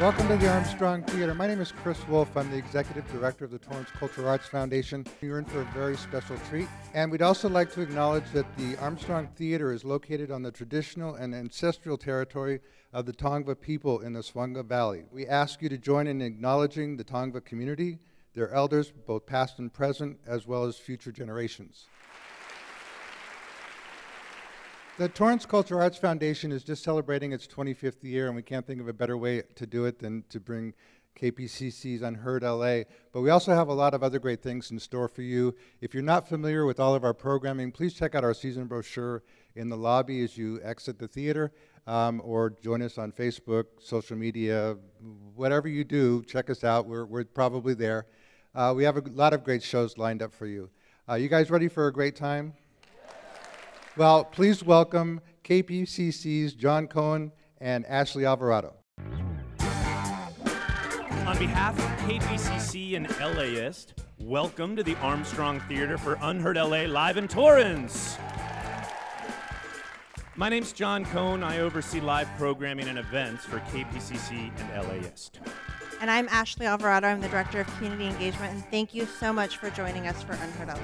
Welcome to the Armstrong Theater. My name is Chris Wolf. I'm the Executive Director of the Torrance Cultural Arts Foundation. You're in for a very special treat. And we'd also like to acknowledge that the Armstrong Theater is located on the traditional and ancestral territory of the Tongva people in the Swanga Valley. We ask you to join in acknowledging the Tongva community, their elders, both past and present, as well as future generations. The Torrance Cultural Arts Foundation is just celebrating its 25th year, and we can't think of a better way to do it than to bring KPCC's Unheard LA. But we also have a lot of other great things in store for you. If you're not familiar with all of our programming, please check out our season brochure in the lobby as you exit the theater, or join us on Facebook, social media, whatever you do, check us out. We're probably there. We have a lot of great shows lined up for you. You guys ready for a great time? Well, please welcome KPCC's John Cohen and Ashley Alvarado. On behalf of KPCC and LAist, welcome to the Armstrong Theater for Unheard LA live in Torrance. My name's John Cohen. I oversee live programming and events for KPCC and LAist. And I'm Ashley Alvarado. I'm the Director of Community Engagement, and thank you so much for joining us for Unheard LA.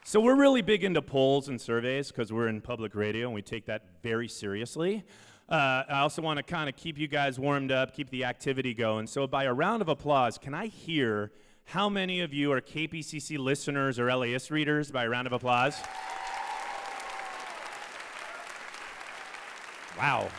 So we're really big into polls and surveys because we're in public radio and we take that very seriously. I also want to kind of keep you guys warmed up, keep the activity going. So by a round of applause, can I hear how many of you are KPCC listeners or LAist readers by a round of applause? Wow.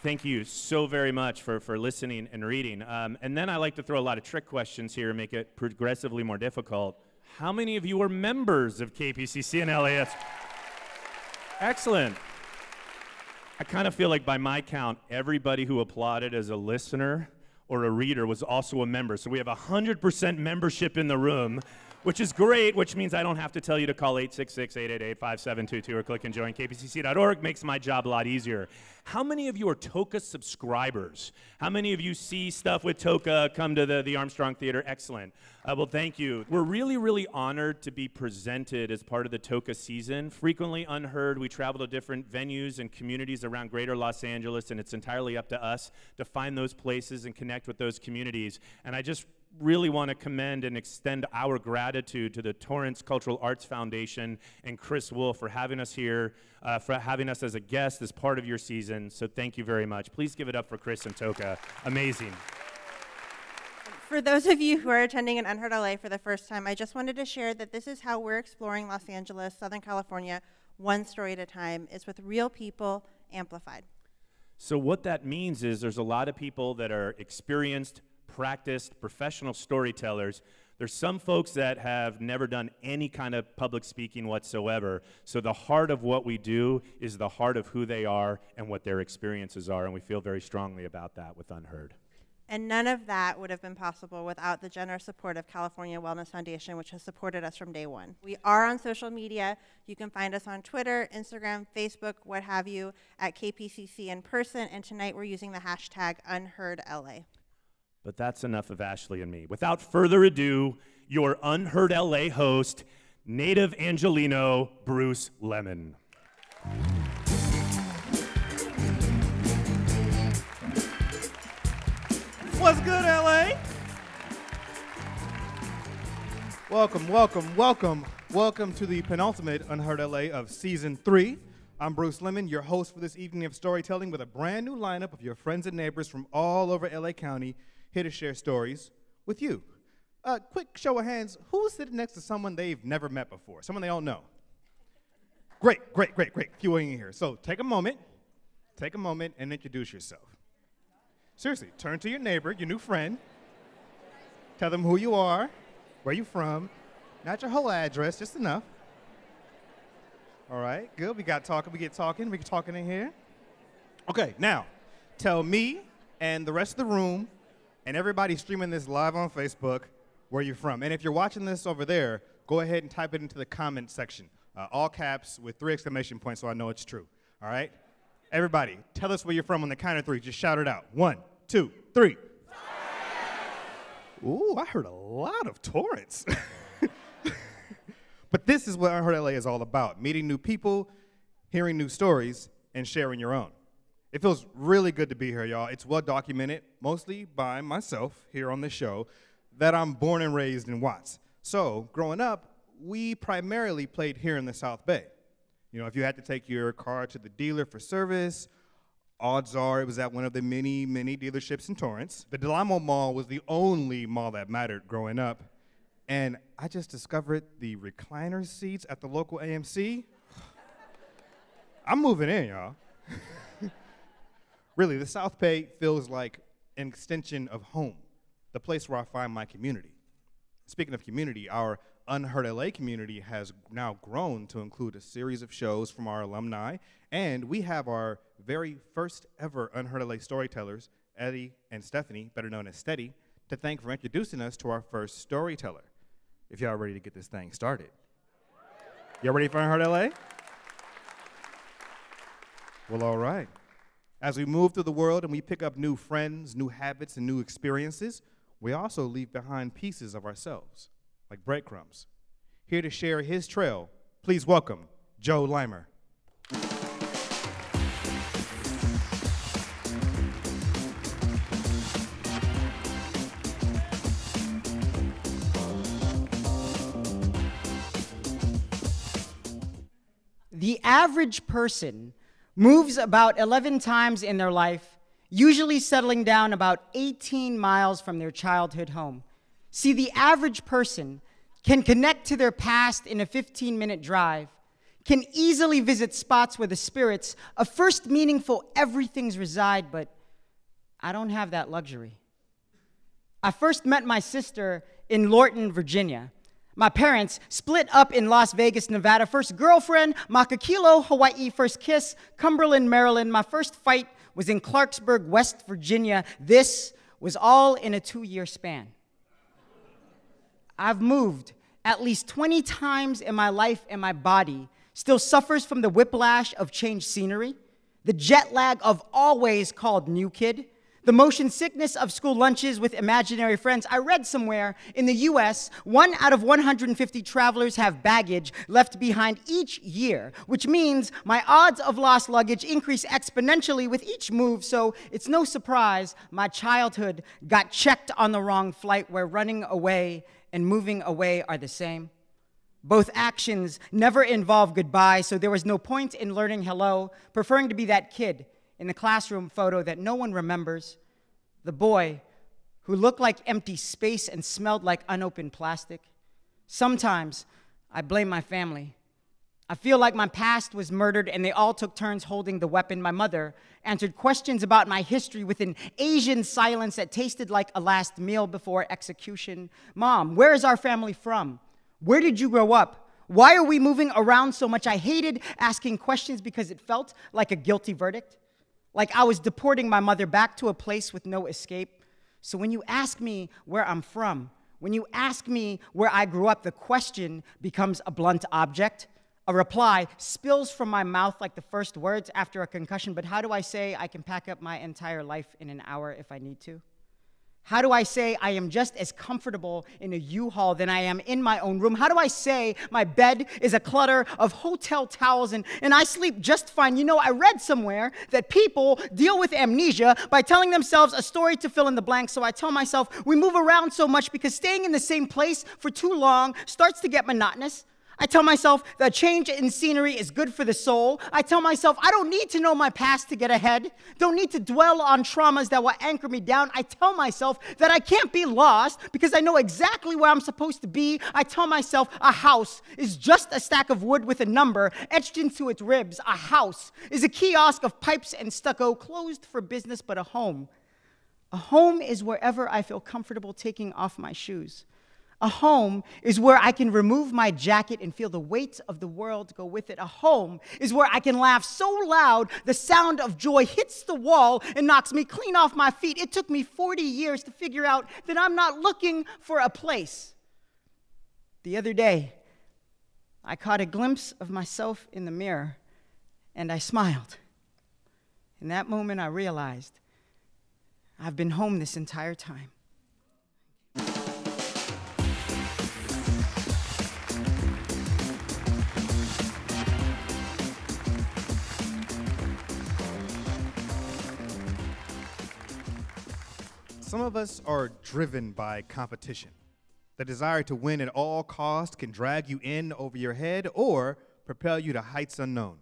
Thank you so very much for listening and reading. And then I like to throw a lot of trick questions here and make it progressively more difficult. How many of you are members of KPCC and LAist? Excellent. I kind of feel like by my count, everybody who applauded as a listener or a reader was also a member. So we have 100% membership in the room, which is great, which means I don't have to tell you to call 866-888-5722 or click and join kpcc.org. Makes my job a lot easier. How many of you are Toka subscribers? How many of you see stuff with Toka, come to the Armstrong Theater? Excellent. Well, thank you. We're really, really honored to be presented as part of the Toka season. Frequently Unheard, we travel to different venues and communities around greater Los Angeles, and it's entirely up to us to find those places and connect with those communities. And I just really want to commend and extend our gratitude to the Torrance Cultural Arts Foundation and Chris Wolf for having us here, for having us as a guest as part of your season. So thank you very much. Please give it up for Chris and Toka. Amazing. For those of you who are attending an Unheard LA for the first time, I just wanted to share that this is how we're exploring Los Angeles, Southern California, one story at a time. It's with real people amplified. So what that means is there's a lot of people that are experienced, practiced, professional storytellers. There's some folks that have never done any kind of public speaking whatsoever. So the heart of what we do is the heart of who they are and what their experiences are, and we feel very strongly about that with Unheard. And none of that would have been possible without the generous support of California Wellness Foundation, which has supported us from day one. We are on social media. You can find us on Twitter, Instagram, Facebook, what have you, at KPCC in person, and tonight we're using the hashtag UnheardLA. But that's enough of Ashley and me. Without further ado, your Unheard LA host, native Angelino, Bruce Lemon. What's good, LA? Welcome, welcome, welcome. Welcome to the penultimate Unheard LA of Season 3. I'm Bruce Lemon, your host for this evening of storytelling with a brand new lineup of your friends and neighbors from all over LA County here to share stories with you. Quick show of hands, who's sitting next to someone they've never met before? Someone they all know? Great, great, great, great. Few in here. So take a moment and introduce yourself. Seriously, turn to your neighbor, your new friend. Tell them who you are, where you from, not your whole address, just enough. All right, good. We get talking in here. Okay, now, tell me and the rest of the room and everybody streaming this live on Facebook where you're from. And if you're watching this over there, go ahead and type it into the comment section. All caps with 3 exclamation points so I know it's true. All right? Everybody, tell us where you're from on the count of 3. Just shout it out. 1, 2, 3. Ooh, I heard a lot of Torrance. But this is what Unheard LA is all about, meeting new people, hearing new stories, and sharing your own. It feels really good to be here, y'all. It's well documented, mostly by myself here on the show, that I'm born and raised in Watts. So, growing up, we primarily played here in the South Bay. You know, if you had to take your car to the dealer for service, odds are it was at one of the many, many dealerships in Torrance. The Del Amo Mall was the only mall that mattered growing up. And I just discovered the recliner seats at the local AMC. I'm moving in, y'all. Really, the South Bay feels like an extension of home, the place where I find my community. Speaking of community, our Unheard LA community has now grown to include a series of shows from our alumni, and we have our very first ever Unheard LA storytellers, Eddie and Stephanie, better known as Steady, to thank for introducing us to our first storyteller. If y'all ready to get this thing started. Y'all ready for Unheard LA? Well, all right. As we move through the world and we pick up new friends, new habits, and new experiences, we also leave behind pieces of ourselves, like breadcrumbs. Here to share his trail, please welcome Joe Limer. The average person moves about 11 times in their life, usually settling down about 18 miles from their childhood home. See, the average person can connect to their past in a 15-minute drive, can easily visit spots where the spirits of first meaningful everythings reside, but I don't have that luxury. I first met my sister in Lorton, Virginia. My parents split up in Las Vegas, Nevada. First girlfriend, Makakilo, Hawaii. First kiss, Cumberland, Maryland. My first fight was in Clarksburg, West Virginia. This was all in a 2-year span. I've moved at least 20 times in my life, and my body still suffers from the whiplash of changed scenery, the jet lag of always called new kid, the motion sickness of school lunches with imaginary friends. I read somewhere in the US, 1 out of 150 travelers have baggage left behind each year, which means my odds of lost luggage increase exponentially with each move, so it's no surprise my childhood got checked on the wrong flight, where running away and moving away are the same. Both actions never involve goodbye, so there was no point in learning hello, preferring to be that kid in the classroom photo that no one remembers, the boy who looked like empty space and smelled like unopened plastic. Sometimes I blame my family. I feel like my past was murdered and they all took turns holding the weapon. My mother answered questions about my history with an Asian silence that tasted like a last meal before execution. Mom, where is our family from? Where did you grow up? Why are we moving around so much? I hated asking questions because it felt like a guilty verdict. Like I was deporting my mother back to a place with no escape. So when you ask me where I'm from, when you ask me where I grew up, the question becomes a blunt object. A reply spills from my mouth like the first words after a concussion, but how do I say I can pack up my entire life in an hour if I need to? How do I say I am just as comfortable in a U-Haul than I am in my own room? How do I say my bed is a clutter of hotel towels and I sleep just fine? You know, I read somewhere that people deal with amnesia by telling themselves a story to fill in the blanks. So I tell myself we move around so much because staying in the same place for too long starts to get monotonous. I tell myself that change in scenery is good for the soul. I tell myself I don't need to know my past to get ahead. Don't need to dwell on traumas that will anchor me down. I tell myself that I can't be lost because I know exactly where I'm supposed to be. I tell myself a house is just a stack of wood with a number etched into its ribs. A house is a kiosk of pipes and stucco closed for business, but a home is wherever I feel comfortable taking off my shoes. A home is where I can remove my jacket and feel the weight of the world go with it. A home is where I can laugh so loud the sound of joy hits the wall and knocks me clean off my feet. It took me 40 years to figure out that I'm not looking for a place. The other day, I caught a glimpse of myself in the mirror, and I smiled. In that moment, I realized I've been home this entire time. Some of us are driven by competition. The desire to win at all costs can drag you in over your head or propel you to heights unknown.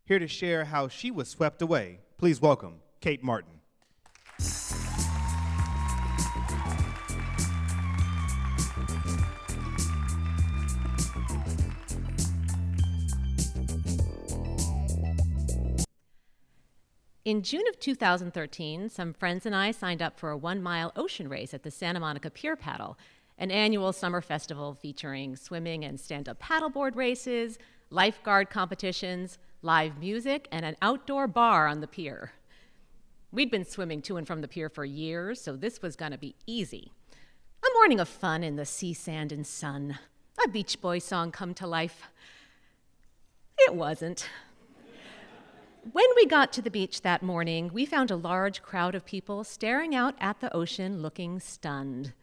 Here to share how she was swept away, please welcome Kate Martin. In June of 2013, some friends and I signed up for a 1-mile ocean race at the Santa Monica Pier Paddle, an annual summer festival featuring swimming and stand-up paddleboard races, lifeguard competitions, live music, and an outdoor bar on the pier. We'd been swimming to and from the pier for years, so this was gonna be easy. A morning of fun in the sea, sand, and sun. A Beach Boys song come to life. It wasn't. When we got to the beach that morning, we found a large crowd of people staring out at the ocean looking stunned.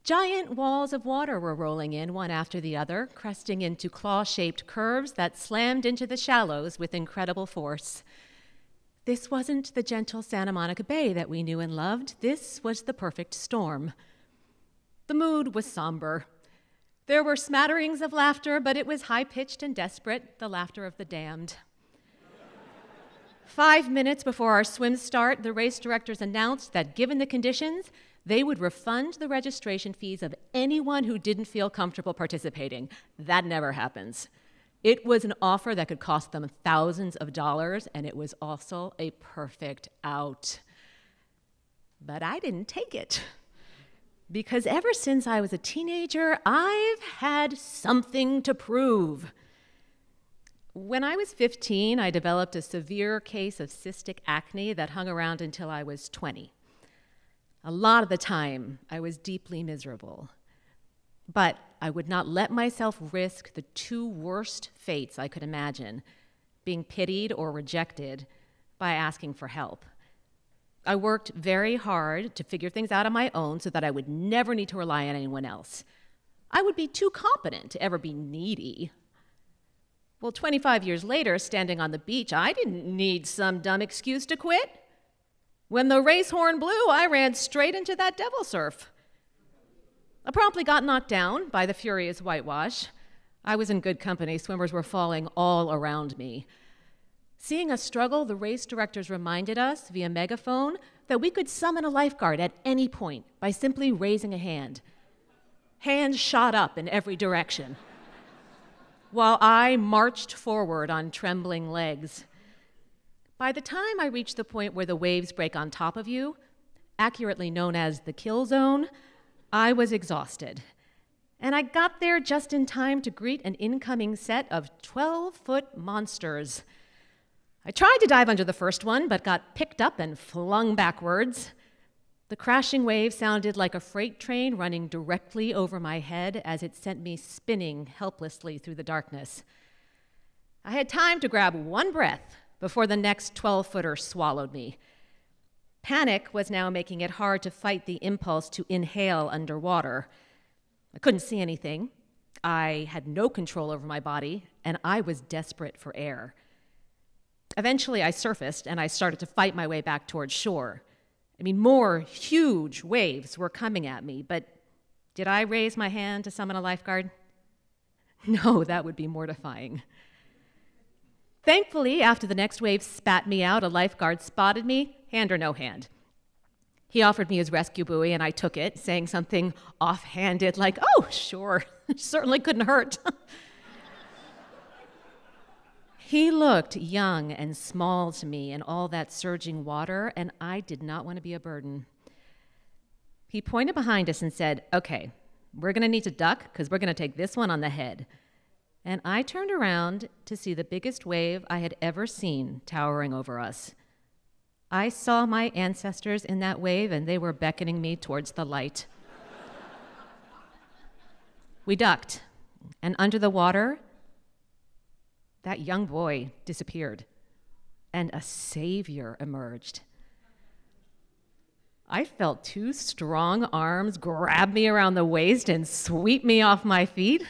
Giant walls of water were rolling in one after the other, cresting into claw-shaped curves that slammed into the shallows with incredible force. This wasn't the gentle Santa Monica Bay that we knew and loved. This was the perfect storm. The mood was somber. There were smatterings of laughter, but it was high-pitched and desperate, the laughter of the damned. 5 minutes before our swim start, the race directors announced that given the conditions, they would refund the registration fees of anyone who didn't feel comfortable participating. That never happens. It was an offer that could cost them thousands of dollars, and it was also a perfect out. But I didn't take it. Because ever since I was a teenager, I've had something to prove. When I was 15, I developed a severe case of cystic acne that hung around until I was 20. A lot of the time, I was deeply miserable. But I would not let myself risk the 2 worst fates I could imagine, being pitied or rejected, by asking for help. I worked very hard to figure things out on my own so that I would never need to rely on anyone else. I would be too competent to ever be needy. Well, 25 years later, standing on the beach, I didn't need some dumb excuse to quit. When the race horn blew, I ran straight into that devil surf. I promptly got knocked down by the furious whitewash. I was in good company. Swimmers were falling all around me. Seeing us struggle, the race directors reminded us via megaphone that we could summon a lifeguard at any point by simply raising a hand. Hands shot up in every direction, while I marched forward on trembling legs. By the time I reached the point where the waves break on top of you, accurately known as the kill zone, I was exhausted. And I got there just in time to greet an incoming set of 12-foot monsters. I tried to dive under the first one, but got picked up and flung backwards. The crashing wave sounded like a freight train running directly over my head as it sent me spinning helplessly through the darkness. I had time to grab one breath before the next 12-footer swallowed me. Panic was now making it hard to fight the impulse to inhale underwater. I couldn't see anything. I had no control over my body, and I was desperate for air. Eventually, I surfaced, and I started to fight my way back towards shore. More huge waves were coming at me, but did I raise my hand to summon a lifeguard? No, that would be mortifying. Thankfully, after the next wave spat me out, a lifeguard spotted me, hand or no hand. He offered me his rescue buoy, and I took it, saying something offhanded like, "Oh, sure, certainly couldn't hurt." He looked young and small to me in all that surging water, and I did not want to be a burden. He pointed behind us and said, "Okay, we're going to need to duck because we're going to take this one on the head." And I turned around to see the biggest wave I had ever seen towering over us. I saw my ancestors in that wave, and they were beckoning me towards the light. We ducked, and under the water, that young boy disappeared, and a savior emerged. I felt 2 strong arms grab me around the waist and sweep me off my feet.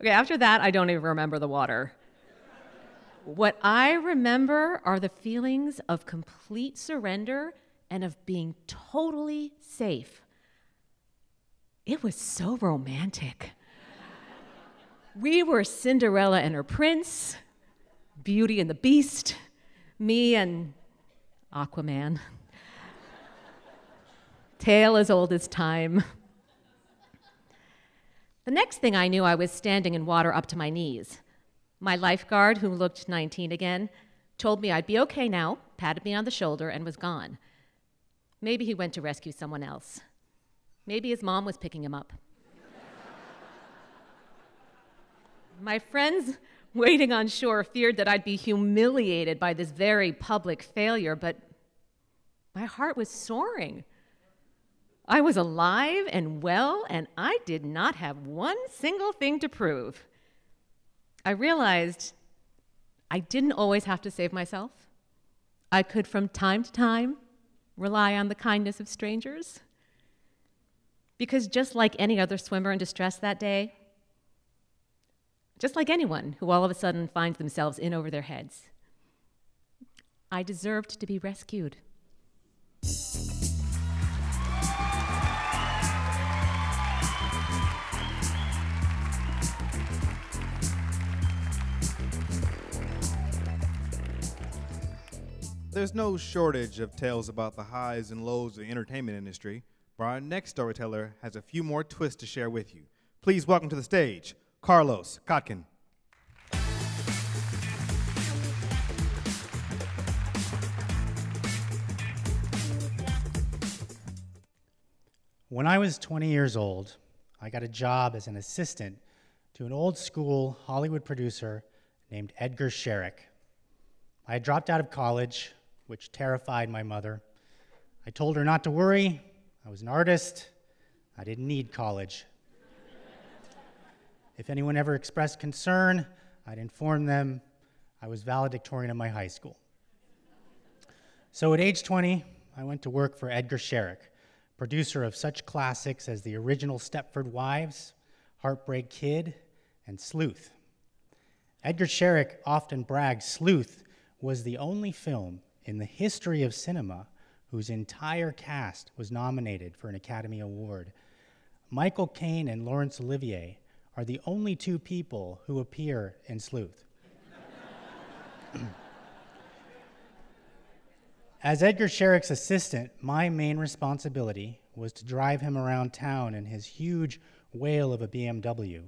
Okay, after that, I don't even remember the water. What I remember are the feelings of complete surrender and of being totally safe. It was so romantic. We were Cinderella and her prince, Beauty and the Beast, me and Aquaman. Tale as old as time. The next thing I knew, I was standing in water up to my knees. My lifeguard, who looked 19 again, told me I'd be okay now, patted me on the shoulder, and was gone. Maybe he went to rescue someone else. Maybe his mom was picking him up. My friends waiting on shore feared that I'd be humiliated by this very public failure, but my heart was soaring. I was alive and well, and I did not have one single thing to prove. I realized I didn't always have to save myself. I could, from time to time, rely on the kindness of strangers. Because just like any other swimmer in distress that day, just like anyone who all of a sudden finds themselves in over their heads, I deserved to be rescued. There's no shortage of tales about the highs and lows of the entertainment industry, but our next storyteller has a few more twists to share with you. Please welcome to the stage, Carlos Kotkin. When I was 20 years old, I got a job as an assistant to an old school Hollywood producer named Edgar Sherrick. I had dropped out of college, which terrified my mother. I told her not to worry. I was an artist. I didn't need college. If anyone ever expressed concern, I'd inform them I was valedictorian of my high school. So at age 20, I went to work for Edgar Sherrick, producer of such classics as the original Stepford Wives, Heartbreak Kid, and Sleuth. Edgar Sherrick often bragged Sleuth was the only film in the history of cinema whose entire cast was nominated for an Academy Award. Michael Caine and Laurence Olivier are the only two people who appear in Sleuth. As Edgar Sherrick's assistant, my main responsibility was to drive him around town in his huge whale of a BMW.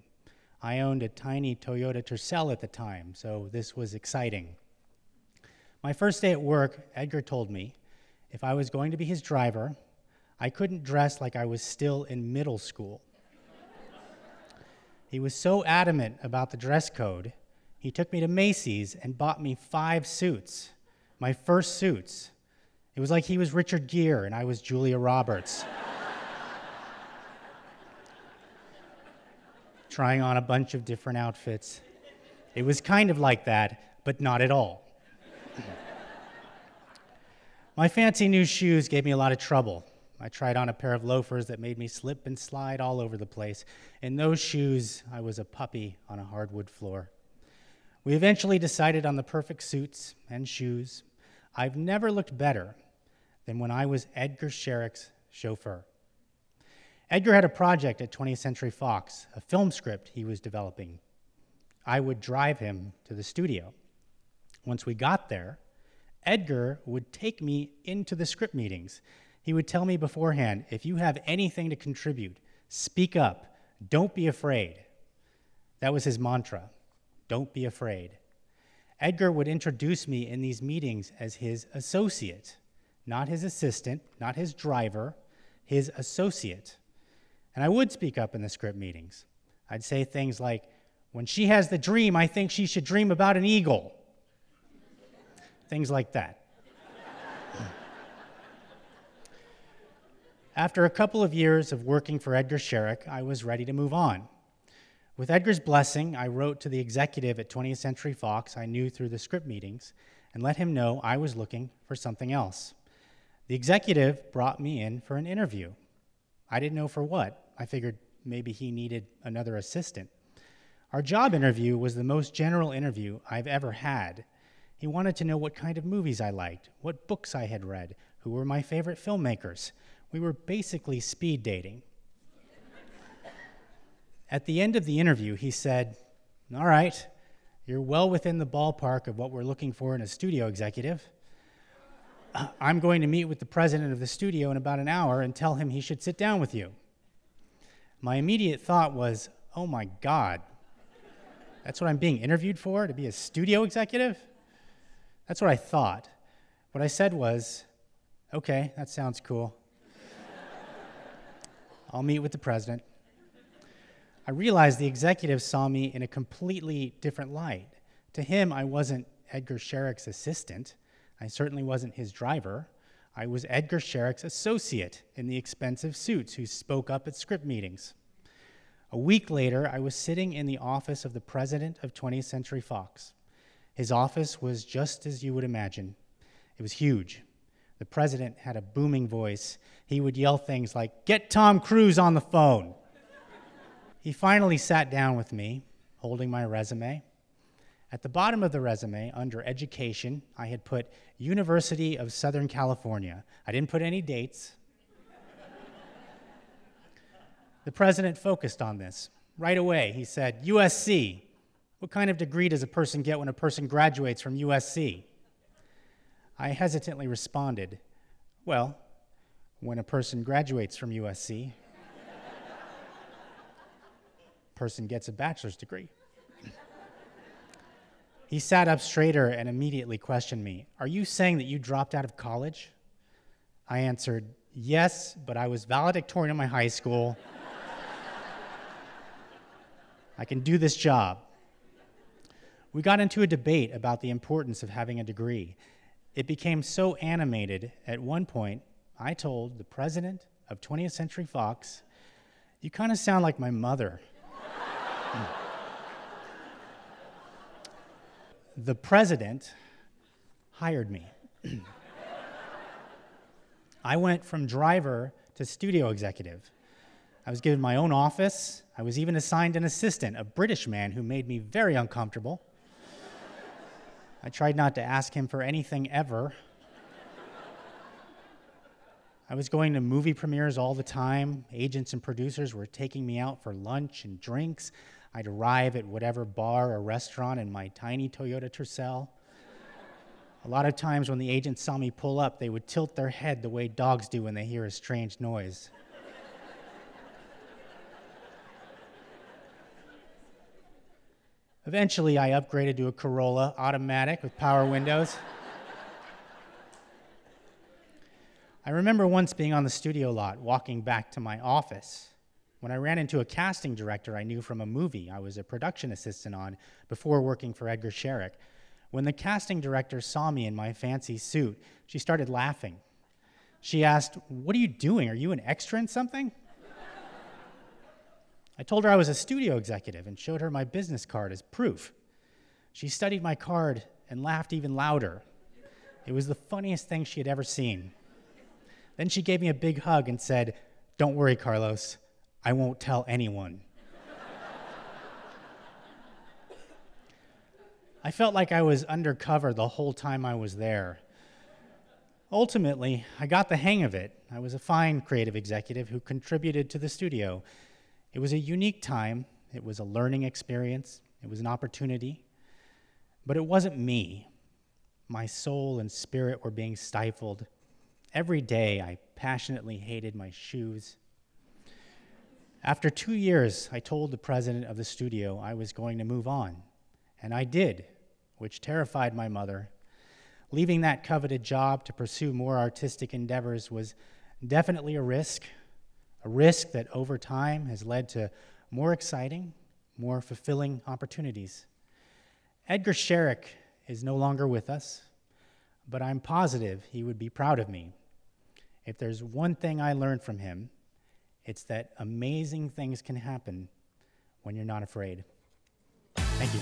I owned a tiny Toyota Tercel at the time, so this was exciting. My first day at work, Edgar told me if I was going to be his driver, I couldn't dress like I was still in middle school. He was so adamant about the dress code, he took me to Macy's and bought me 5 suits, my first suits. It was like he was Richard Gere and I was Julia Roberts. Trying on a bunch of different outfits. It was kind of like that, but not at all. My fancy new shoes gave me a lot of trouble. I tried on a pair of loafers that made me slip and slide all over the place. In those shoes, I was a puppy on a hardwood floor. We eventually decided on the perfect suits and shoes. I've never looked better than when I was Edgar Sherrick's chauffeur. Edgar had a project at 20th Century Fox, a film script he was developing. I would drive him to the studio. Once we got there, Edgar would take me into the script meetings. He would tell me beforehand, if you have anything to contribute, speak up, don't be afraid. That was his mantra, don't be afraid. Edgar would introduce me in these meetings as his associate, not his assistant, not his driver, his associate. And I would speak up in the script meetings. I'd say things like, when she has the dream, I think she should dream about an eagle. Things like that. After a couple of years of working for Edgar Sherrick, I was ready to move on. With Edgar's blessing, I wrote to the executive at 20th Century Fox I knew through the script meetings and let him know I was looking for something else. The executive brought me in for an interview. I didn't know for what. I figured maybe he needed another assistant. Our job interview was the most general interview I've ever had. He wanted to know what kind of movies I liked, what books I had read, who were my favorite filmmakers. We were basically speed dating. At the end of the interview, he said, "All right, you're well within the ballpark of what we're looking for in a studio executive. I'm going to meet with the president of the studio in about an hour and tell him he should sit down with you." My immediate thought was, oh my God, that's what I'm being interviewed for, to be a studio executive? That's what I thought. What I said was, okay, that sounds cool. I'll meet with the president. I realized the executive saw me in a completely different light. To him, I wasn't Edgar Sherrick's assistant. I certainly wasn't his driver. I was Edgar Sherrick's associate in the expensive suits who spoke up at script meetings. A week later, I was sitting in the office of the president of 20th Century Fox. His office was just as you would imagine. It was huge. The president had a booming voice. He would yell things like, "Get Tom Cruise on the phone." He finally sat down with me, holding my resume. At the bottom of the resume, under education, I had put University of Southern California. I didn't put any dates. The president focused on this. Right away, he said, "USC. What kind of degree does a person get when a person graduates from USC?" I hesitantly responded, "Well, when a person graduates from USC, person gets a bachelor's degree." He sat up straighter and immediately questioned me. "Are you saying that you dropped out of college?" I answered, "Yes, but I was valedictorian in my high school. I can do this job." We got into a debate about the importance of having a degree. It became so animated, at one point, I told the president of 20th Century Fox, "You kind of sound like my mother." The president hired me. I went from driver to studio executive. I was given my own office. I was even assigned an assistant, a British man who made me very uncomfortable. I tried not to ask him for anything ever. I was going to movie premieres all the time. Agents and producers were taking me out for lunch and drinks. I'd arrive at whatever bar or restaurant in my tiny Toyota Tercel. A lot of times when the agents saw me pull up, they would tilt their head the way dogs do when they hear a strange noise. Eventually, I upgraded to a Corolla automatic with power windows. I remember once being on the studio lot, walking back to my office, when I ran into a casting director I knew from a movie I was a production assistant on before working for Edgar Sherrick. When the casting director saw me in my fancy suit, she started laughing. She asked, "What are you doing? Are you an extra in something?" I told her I was a studio executive and showed her my business card as proof. She studied my card and laughed even louder. It was the funniest thing she had ever seen. Then she gave me a big hug and said, "Don't worry, Carlos, I won't tell anyone." I felt like I was undercover the whole time I was there. Ultimately, I got the hang of it. I was a fine creative executive who contributed to the studio. It was a unique time. It was a learning experience. It was an opportunity. But it wasn't me. My soul and spirit were being stifled. Every day, I passionately hated my shoes. After 2 years, I told the president of the studio I was going to move on. And I did, which terrified my mother. Leaving that coveted job to pursue more artistic endeavors was definitely a risk that over time has led to more exciting, more fulfilling opportunities. Edgar Sherrick is no longer with us, but I'm positive he would be proud of me. If there's one thing I learned from him, it's that amazing things can happen when you're not afraid. Thank you.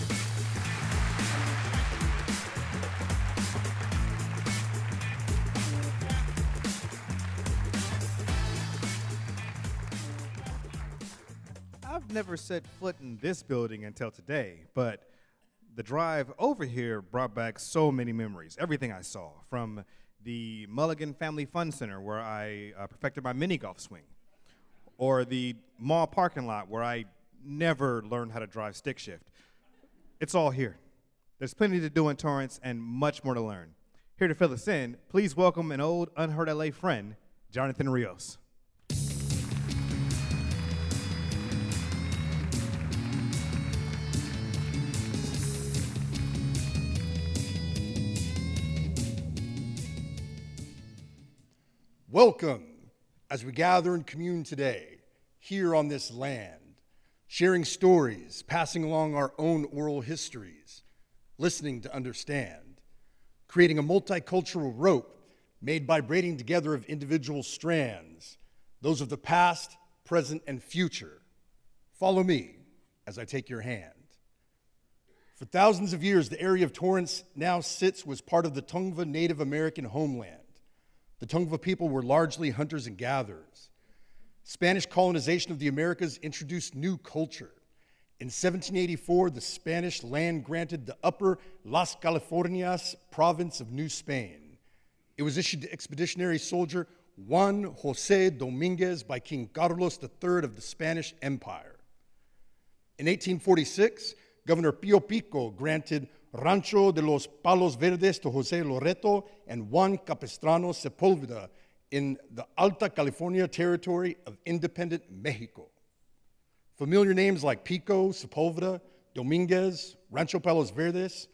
I've never set foot in this building until today, but the drive over here brought back so many memories. Everything I saw, from the Mulligan Family Fun Center, where I perfected my mini golf swing, or the mall parking lot, where I never learned how to drive stick shift. It's all here. There's plenty to do in Torrance and much more to learn. Here to fill us in, please welcome an old Unheard LA friend, Jonathan Rios. Welcome as we gather and commune today here on this land, sharing stories, passing along our own oral histories, listening to understand, creating a multicultural rope made by braiding together of individual strands, those of the past, present, and future. Follow me as I take your hand. For thousands of years, the area of Torrance now sits was part of the Tongva Native American homeland. The Tongva people were largely hunters and gatherers. Spanish colonization of the Americas introduced new culture. In 1784, the Spanish land granted the upper Las Californias province of New Spain. It was issued to expeditionary soldier Juan José Dominguez by King Carlos III of the Spanish Empire. In 1846, Governor Pío Pico granted Rancho de los Palos Verdes to José Loreto and Juan Capistrano Sepúlveda in the Alta California territory of independent Mexico. Familiar names like Pico, Sepúlveda, Dominguez, Rancho Palos Verdes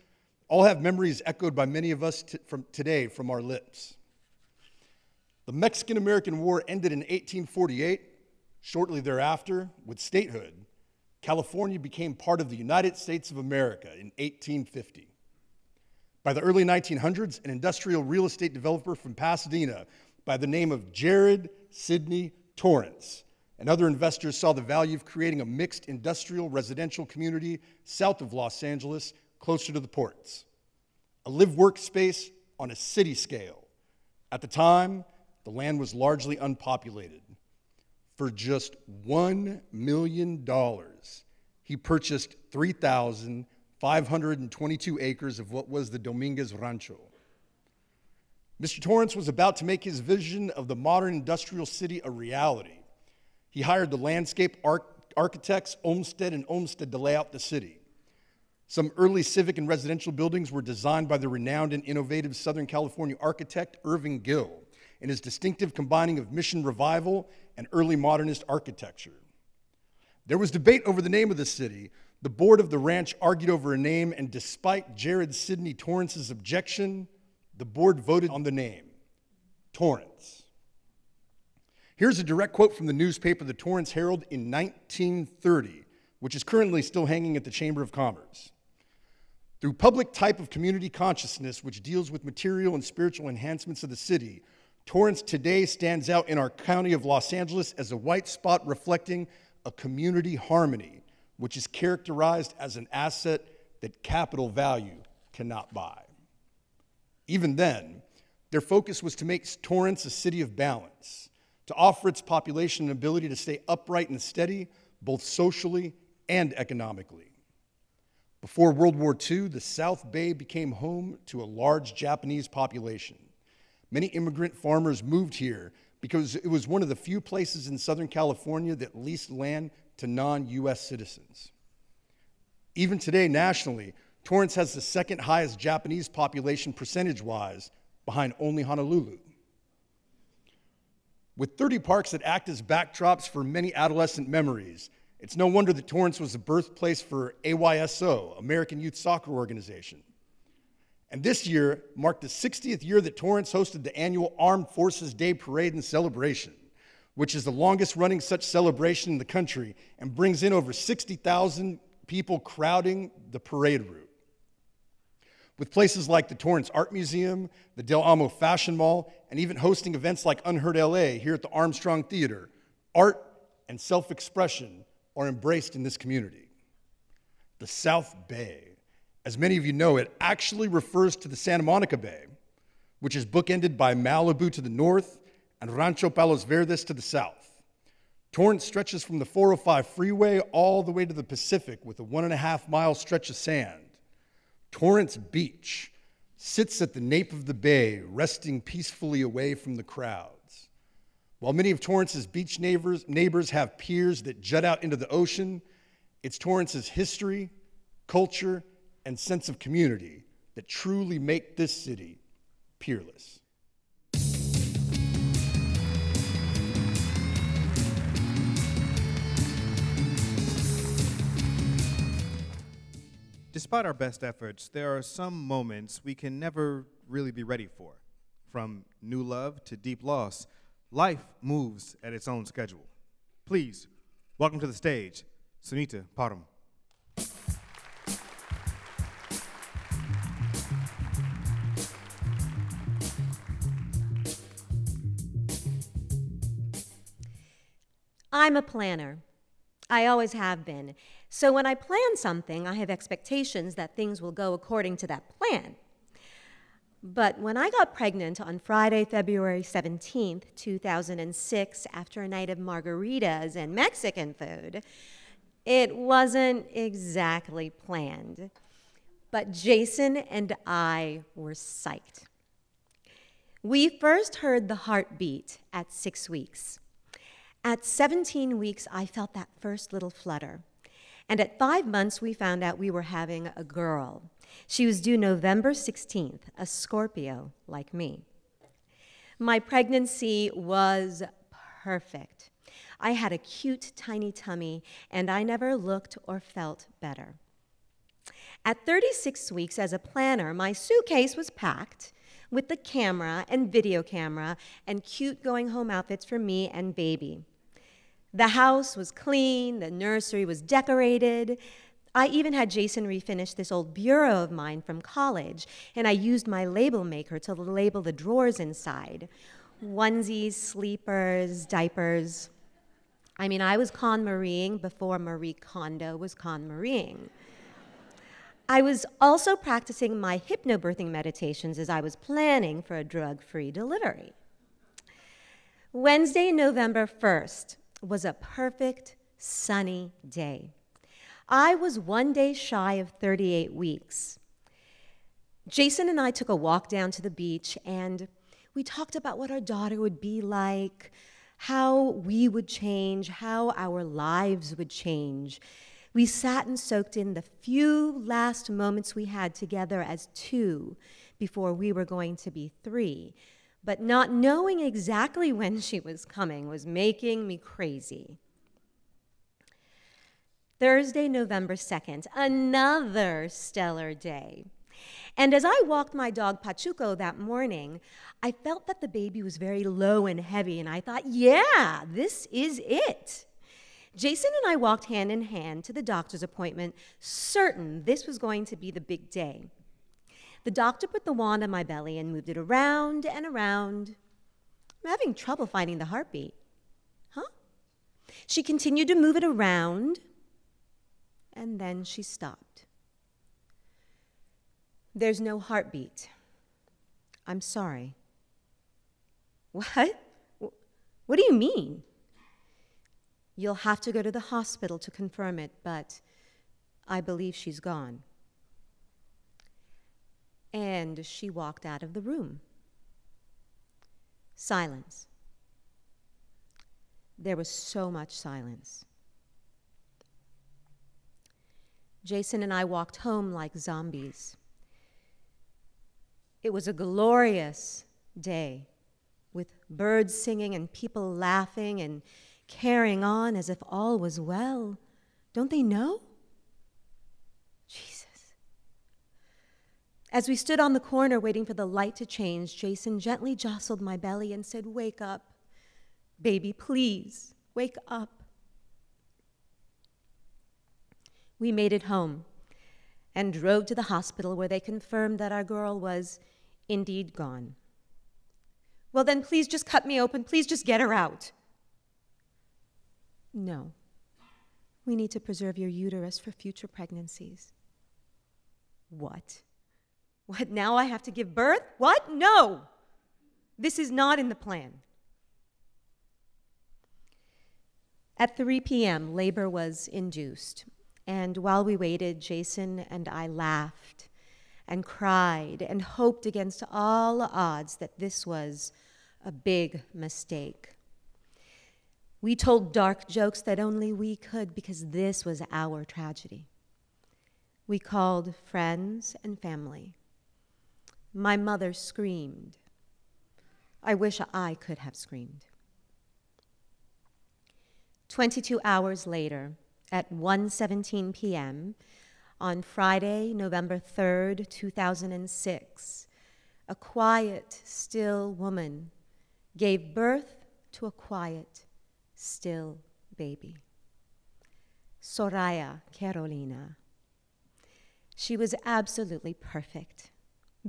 all have memories echoed by many of us from today from our lips. The Mexican-American War ended in 1848. Shortly thereafter, with statehood, California became part of the United States of America in 1850. By the early 1900s, an industrial real estate developer from Pasadena by the name of Jared Sidney Torrance and other investors saw the value of creating a mixed industrial residential community south of Los Angeles, closer to the ports. A live-work space on a city scale. At the time, the land was largely unpopulated. For just $1 million, he purchased 3,522 acres of what was the Dominguez Rancho. Mr. Torrance was about to make his vision of the modern industrial city a reality. He hired the landscape architects Olmsted and Olmsted to lay out the city. Some early civic and residential buildings were designed by the renowned and innovative Southern California architect Irving Gill in his distinctive combining of mission revival and early modernist architecture. There was debate over the name of the city. The board of the ranch argued over a name, and despite Jared Sidney Torrance's objection, the board voted on the name, Torrance. Here's a direct quote from the newspaper, the Torrance Herald, in 1930, which is currently still hanging at the Chamber of Commerce. Through public type of community consciousness, which deals with material and spiritual enhancements of the city, Torrance today stands out in our county of Los Angeles as a white spot reflecting a community harmony, which is characterized as an asset that capital value cannot buy. Even then, their focus was to make Torrance a city of balance, to offer its population an ability to stay upright and steady, both socially and economically. Before World War II, the South Bay became home to a large Japanese population. Many immigrant farmers moved here because it was one of the few places in Southern California that leased land to non-US citizens. Even today, nationally, Torrance has the second highest Japanese population percentage-wise, behind only Honolulu. With 30 parks that act as backdrops for many adolescent memories, it's no wonder that Torrance was the birthplace for AYSO, American Youth Soccer Organization. And this year marked the 60th year that Torrance hosted the annual Armed Forces Day Parade and Celebration, which is the longest running such celebration in the country and brings in over 60,000 people crowding the parade route. With places like the Torrance Art Museum, the Del Amo Fashion Mall, and even hosting events like Unheard LA here at the Armstrong Theater, art and self-expression are embraced in this community. The South Bay, as many of you know, it actually refers to the Santa Monica Bay, which is bookended by Malibu to the north and Rancho Palos Verdes to the south. Torrance stretches from the 405 freeway all the way to the Pacific with a 1.5-mile stretch of sand. Torrance Beach, sits at the nape of the bay, resting peacefully away from the crowds. While many of Torrance's beach neighbors have piers that jut out into the ocean, it's Torrance's history, culture, and sense of community that truly make this city peerless. Despite our best efforts, there are some moments we can never really be ready for. From new love to deep loss, life moves at its own schedule. Please, welcome to the stage, Sunita Param. I'm a planner. I always have been. So when I plan something, I have expectations that things will go according to that plan. But when I got pregnant on Friday, February 17th, 2006, after a night of margaritas and Mexican food, it wasn't exactly planned. But Jason and I were psyched. We first heard the heartbeat at 6 weeks. At 17 weeks, I felt that first little flutter. And at 5 months, we found out we were having a girl. She was due November 16th, a Scorpio like me. My pregnancy was perfect. I had a cute, tiny tummy, and I never looked or felt better. At 36 weeks, as a planner, my suitcase was packed with the camera and video camera and cute going-home outfits for me and baby. The house was clean, the nursery was decorated. I even had Jason refinish this old bureau of mine from college, and I used my label maker to label the drawers inside. Onesies, sleepers, diapers. I mean, I was Con-Marieing before Marie Kondo was Con-Marieing. I was also practicing my hypnobirthing meditations as I was planning for a drug-free delivery. Wednesday, November 1st, was a perfect, sunny day. I was 1 day shy of 38 weeks. Jason and I took a walk down to the beach, and we talked about what our daughter would be like, how we would change, how our lives would change. We sat and soaked in the few last moments we had together as two before we were going to be three. But not knowing exactly when she was coming was making me crazy. Thursday, November 2nd, another stellar day. And as I walked my dog Pachuco that morning, I felt that the baby was very low and heavy, and I thought, yeah, this is it. Jason and I walked hand in hand to the doctor's appointment, certain this was going to be the big day. The doctor put the wand on my belly and moved it around and around. I'm having trouble finding the heartbeat. Huh? She continued to move it around, and then she stopped. There's no heartbeat. I'm sorry. What? What do you mean? You'll have to go to the hospital to confirm it, but I believe she's gone. And she walked out of the room. Silence. There was so much silence. Jason and I walked home like zombies. It was a glorious day with birds singing and people laughing and carrying on as if all was well. Don't they know? Jesus. As we stood on the corner waiting for the light to change, Jason gently jostled my belly and said, "Wake up. Baby, please, wake up." We made it home and drove to the hospital where they confirmed that our girl was indeed gone. "Well, then please just cut me open. Please just get her out." "No. We need to preserve your uterus for future pregnancies." "What? What, now I have to give birth? What? No! This is not in the plan." At 3 p.m., labor was induced. And while we waited, Jason and I laughed and cried and hoped against all odds that this was a big mistake. We told dark jokes that only we could because this was our tragedy. We called friends and family. My mother screamed. I wish I could have screamed. 22 hours later, at 1:17 p.m., on Friday, November 3rd, 2006, a quiet, still woman gave birth to a quiet, still baby. Soraya Carolina. She was absolutely perfect,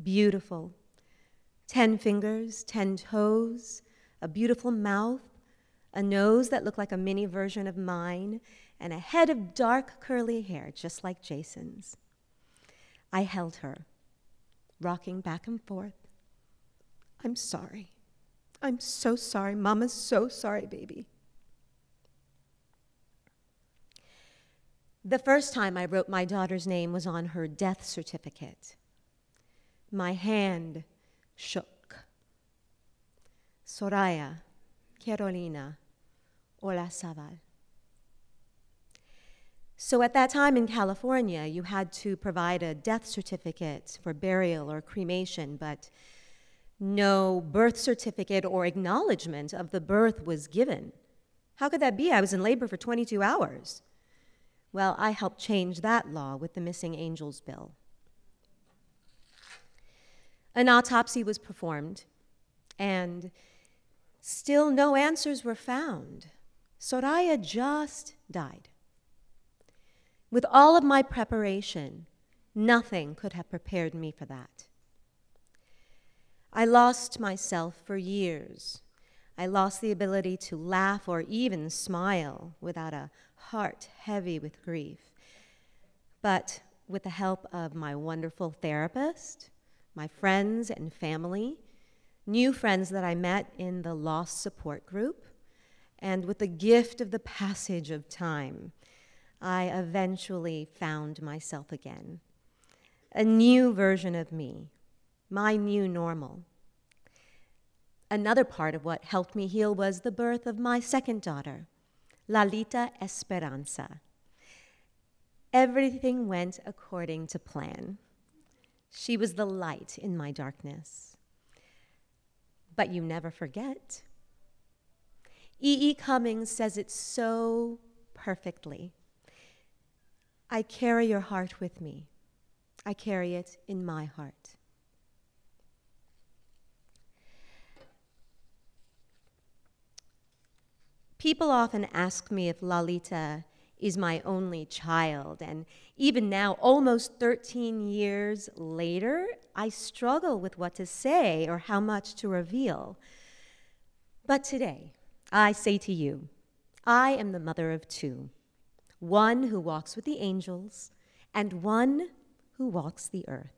beautiful. 10 fingers, 10 toes, a beautiful mouth, a nose that looked like a mini version of mine, and a head of dark curly hair, just like Jason's. I held her, rocking back and forth. I'm sorry. I'm so sorry. Mama's so sorry, baby. The first time I wrote my daughter's name was on her death certificate. My hand shook. Soraya Carolina Olazábal. So at that time in California, you had to provide a death certificate for burial or cremation, but no birth certificate or acknowledgement of the birth was given. How could that be? I was in labor for 22 hours. Well, I helped change that law with the Missing Angels Bill. An autopsy was performed, and still no answers were found. Soraya just died. With all of my preparation, nothing could have prepared me for that. I lost myself for years. I lost the ability to laugh or even smile without a heart heavy with grief. But with the help of my wonderful therapist, my friends and family, new friends that I met in the lost support group, and with the gift of the passage of time, I eventually found myself again. A new version of me, my new normal. Another part of what helped me heal was the birth of my second daughter, Lalita Esperanza. Everything went according to plan. She was the light in my darkness. But you never forget. E.E. Cummings says it so perfectly. I carry your heart with me. I carry it in my heart. People often ask me if Lalita is my only child, and even now, almost 13 years later, I struggle with what to say or how much to reveal. But today, I say to you, I am the mother of two, one who walks with the angels and one who walks the earth.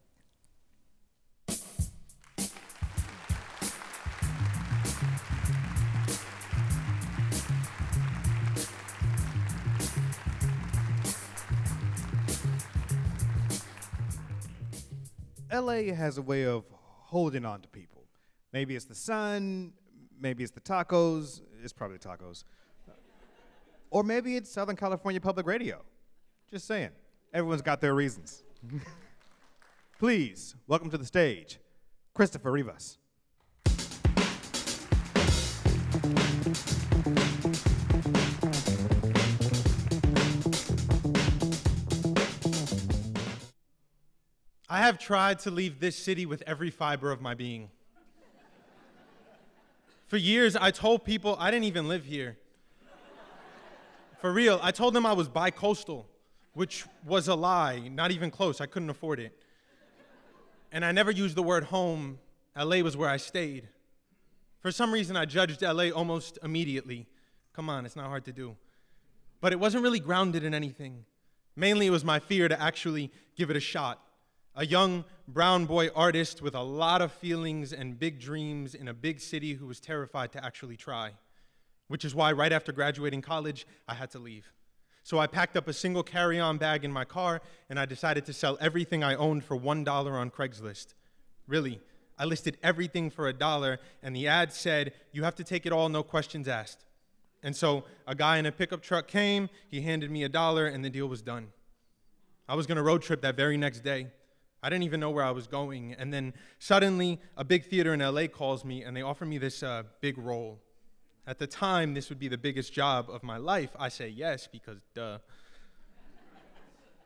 LA has a way of holding on to people. Maybe it's the sun, maybe it's the tacos, it's probably tacos. Or maybe it's Southern California Public Radio. Just saying, everyone's got their reasons. Please, welcome to the stage, Christopher Rivas. I have tried to leave this city with every fiber of my being. For years, I told people I didn't even live here. For real, I told them I was bi-coastal, which was a lie, not even close. I couldn't afford it. And I never used the word home. LA was where I stayed. For some reason, I judged LA almost immediately. Come on, it's not hard to do. But it wasn't really grounded in anything. Mainly, it was my fear to actually give it a shot. A young brown boy artist with a lot of feelings and big dreams in a big city who was terrified to actually try. Which is why right after graduating college, I had to leave. So I packed up a single carry-on bag in my car, and I decided to sell everything I owned for $1 on Craigslist. Really, I listed everything for $1, and the ad said, "You have to take it all, no questions asked." And so a guy in a pickup truck came, he handed me $1, and the deal was done. I was going to road trip that very next day. I didn't even know where I was going. And then suddenly, a big theater in LA calls me, and they offer me this big role. At the time, this would be the biggest job of my life. I say yes, because duh.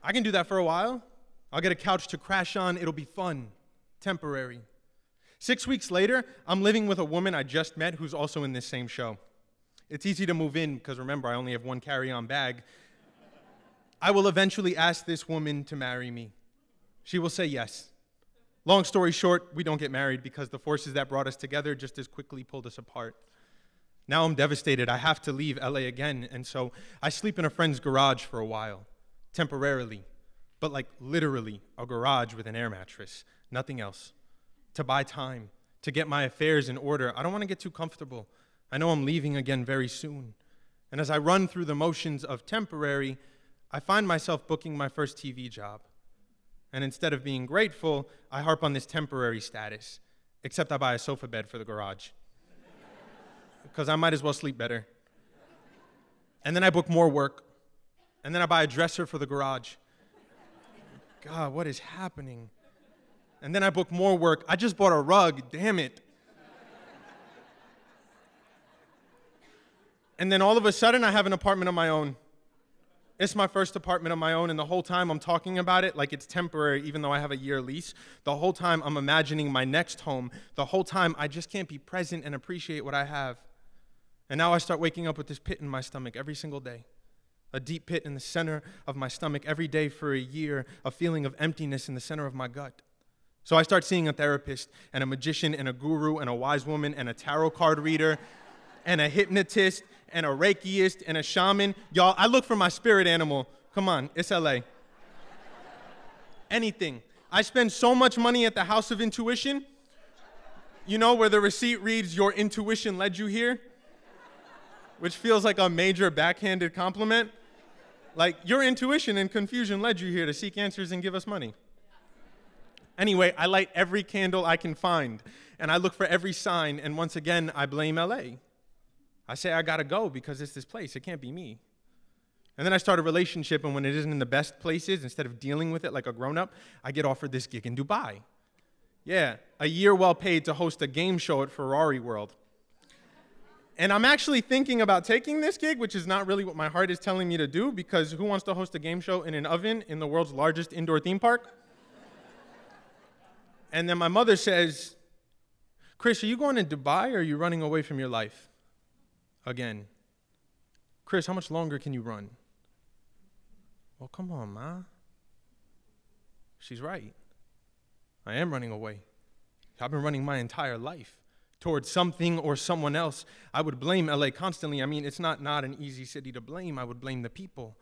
I can do that for a while. I'll get a couch to crash on. It'll be fun, temporary. 6 weeks later, I'm living with a woman I just met who's also in this same show. It's easy to move in, because remember, I only have one carry-on bag. I will eventually ask this woman to marry me. She will say yes. Long story short, we don't get married because the forces that brought us together just as quickly pulled us apart. Now I'm devastated. I have to leave LA again, and so I sleep in a friend's garage for a while, temporarily, but like literally a garage with an air mattress, nothing else, to buy time, to get my affairs in order. I don't want to get too comfortable. I know I'm leaving again very soon. And as I run through the motions of temporary, I find myself booking my first TV job. And instead of being grateful, I harp on this temporary status, except I buy a sofa bed for the garage, because I might as well sleep better. And then I book more work, and then I buy a dresser for the garage. God, what is happening? And then I book more work. I just bought a rug, damn it. And then all of a sudden, I have an apartment of my own. It's my first apartment of my own, and the whole time I'm talking about it like it's temporary, even though I have a year lease. The whole time I'm imagining my next home. The whole time I just can't be present and appreciate what I have. And now I start waking up with this pit in my stomach every single day. A deep pit in the center of my stomach every day for a year, a feeling of emptiness in the center of my gut. So I start seeing a therapist and a magician and a guru and a wise woman and a tarot card reader and a hypnotist and a Reikiist and a shaman. Y'all, I look for my spirit animal. Come on, it's LA. Anything. I spend so much money at the House of Intuition, you know, where the receipt reads, "Your intuition led you here," which feels like a major backhanded compliment. Like, your intuition and confusion led you here to seek answers and give us money. Anyway, I light every candle I can find, and I look for every sign, and once again, I blame LA. I say I gotta go because it's this place, it can't be me. And then I start a relationship, and when it isn't in the best places, instead of dealing with it like a grown-up, I get offered this gig in Dubai. Yeah, a year well paid to host a game show at Ferrari World. And I'm actually thinking about taking this gig, which is not really what my heart is telling me to do, because who wants to host a game show in an oven in the world's largest indoor theme park? And then my mother says, "Chris, are you going to Dubai or are you running away from your life?" Again. "Chris, how much longer can you run?" Well, come on, Ma. She's right. I am running away. I've been running my entire life towards something or someone else. I would blame LA constantly. I mean, it's not an easy city to blame. I would blame the people.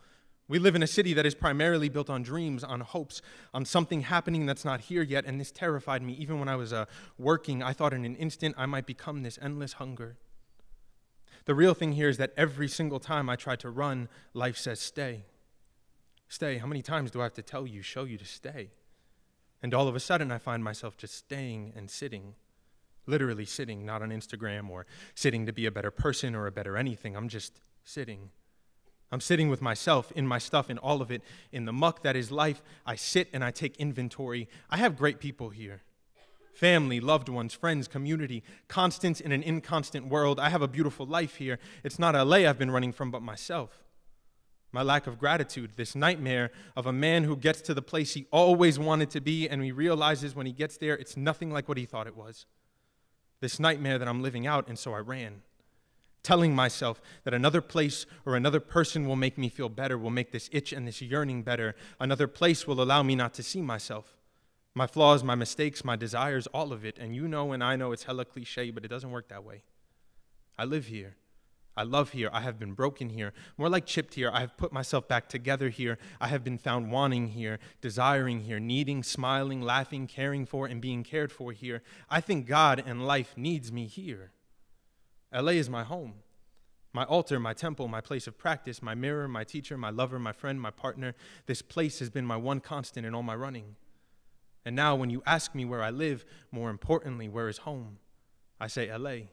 We live in a city that is primarily built on dreams, on hopes, on something happening that's not here yet, and this terrified me. Even when I was working, I thought in an instant I might become this endless hunger. The real thing here is that every single time I try to run, life says stay. Stay. How many times do I have to tell you, show you to stay? And all of a sudden I find myself just staying and sitting. Literally sitting, not on Instagram or sitting to be a better person or a better anything. I'm just sitting. I'm sitting with myself, in my stuff, in all of it, in the muck that is life. I sit and I take inventory. I have great people here. Family, loved ones, friends, community, constants in an inconstant world. I have a beautiful life here. It's not LA I've been running from, but myself. My lack of gratitude, this nightmare of a man who gets to the place he always wanted to be, and he realizes when he gets there, it's nothing like what he thought it was. This nightmare that I'm living out, and so I ran. Telling myself that another place or another person will make me feel better, will make this itch and this yearning better. Another place will allow me not to see myself. My flaws, my mistakes, my desires, all of it. And you know and I know it's hella cliche, but it doesn't work that way. I live here. I love here. I have been broken here. More like chipped here. I have put myself back together here. I have been found wanting here, desiring here, needing, smiling, laughing, caring for, and being cared for here. I think God and life needs me here. LA is my home. My altar, my temple, my place of practice, my mirror, my teacher, my lover, my friend, my partner. This place has been my one constant in all my running. And now when you ask me where I live, more importantly, where is home, I say LA,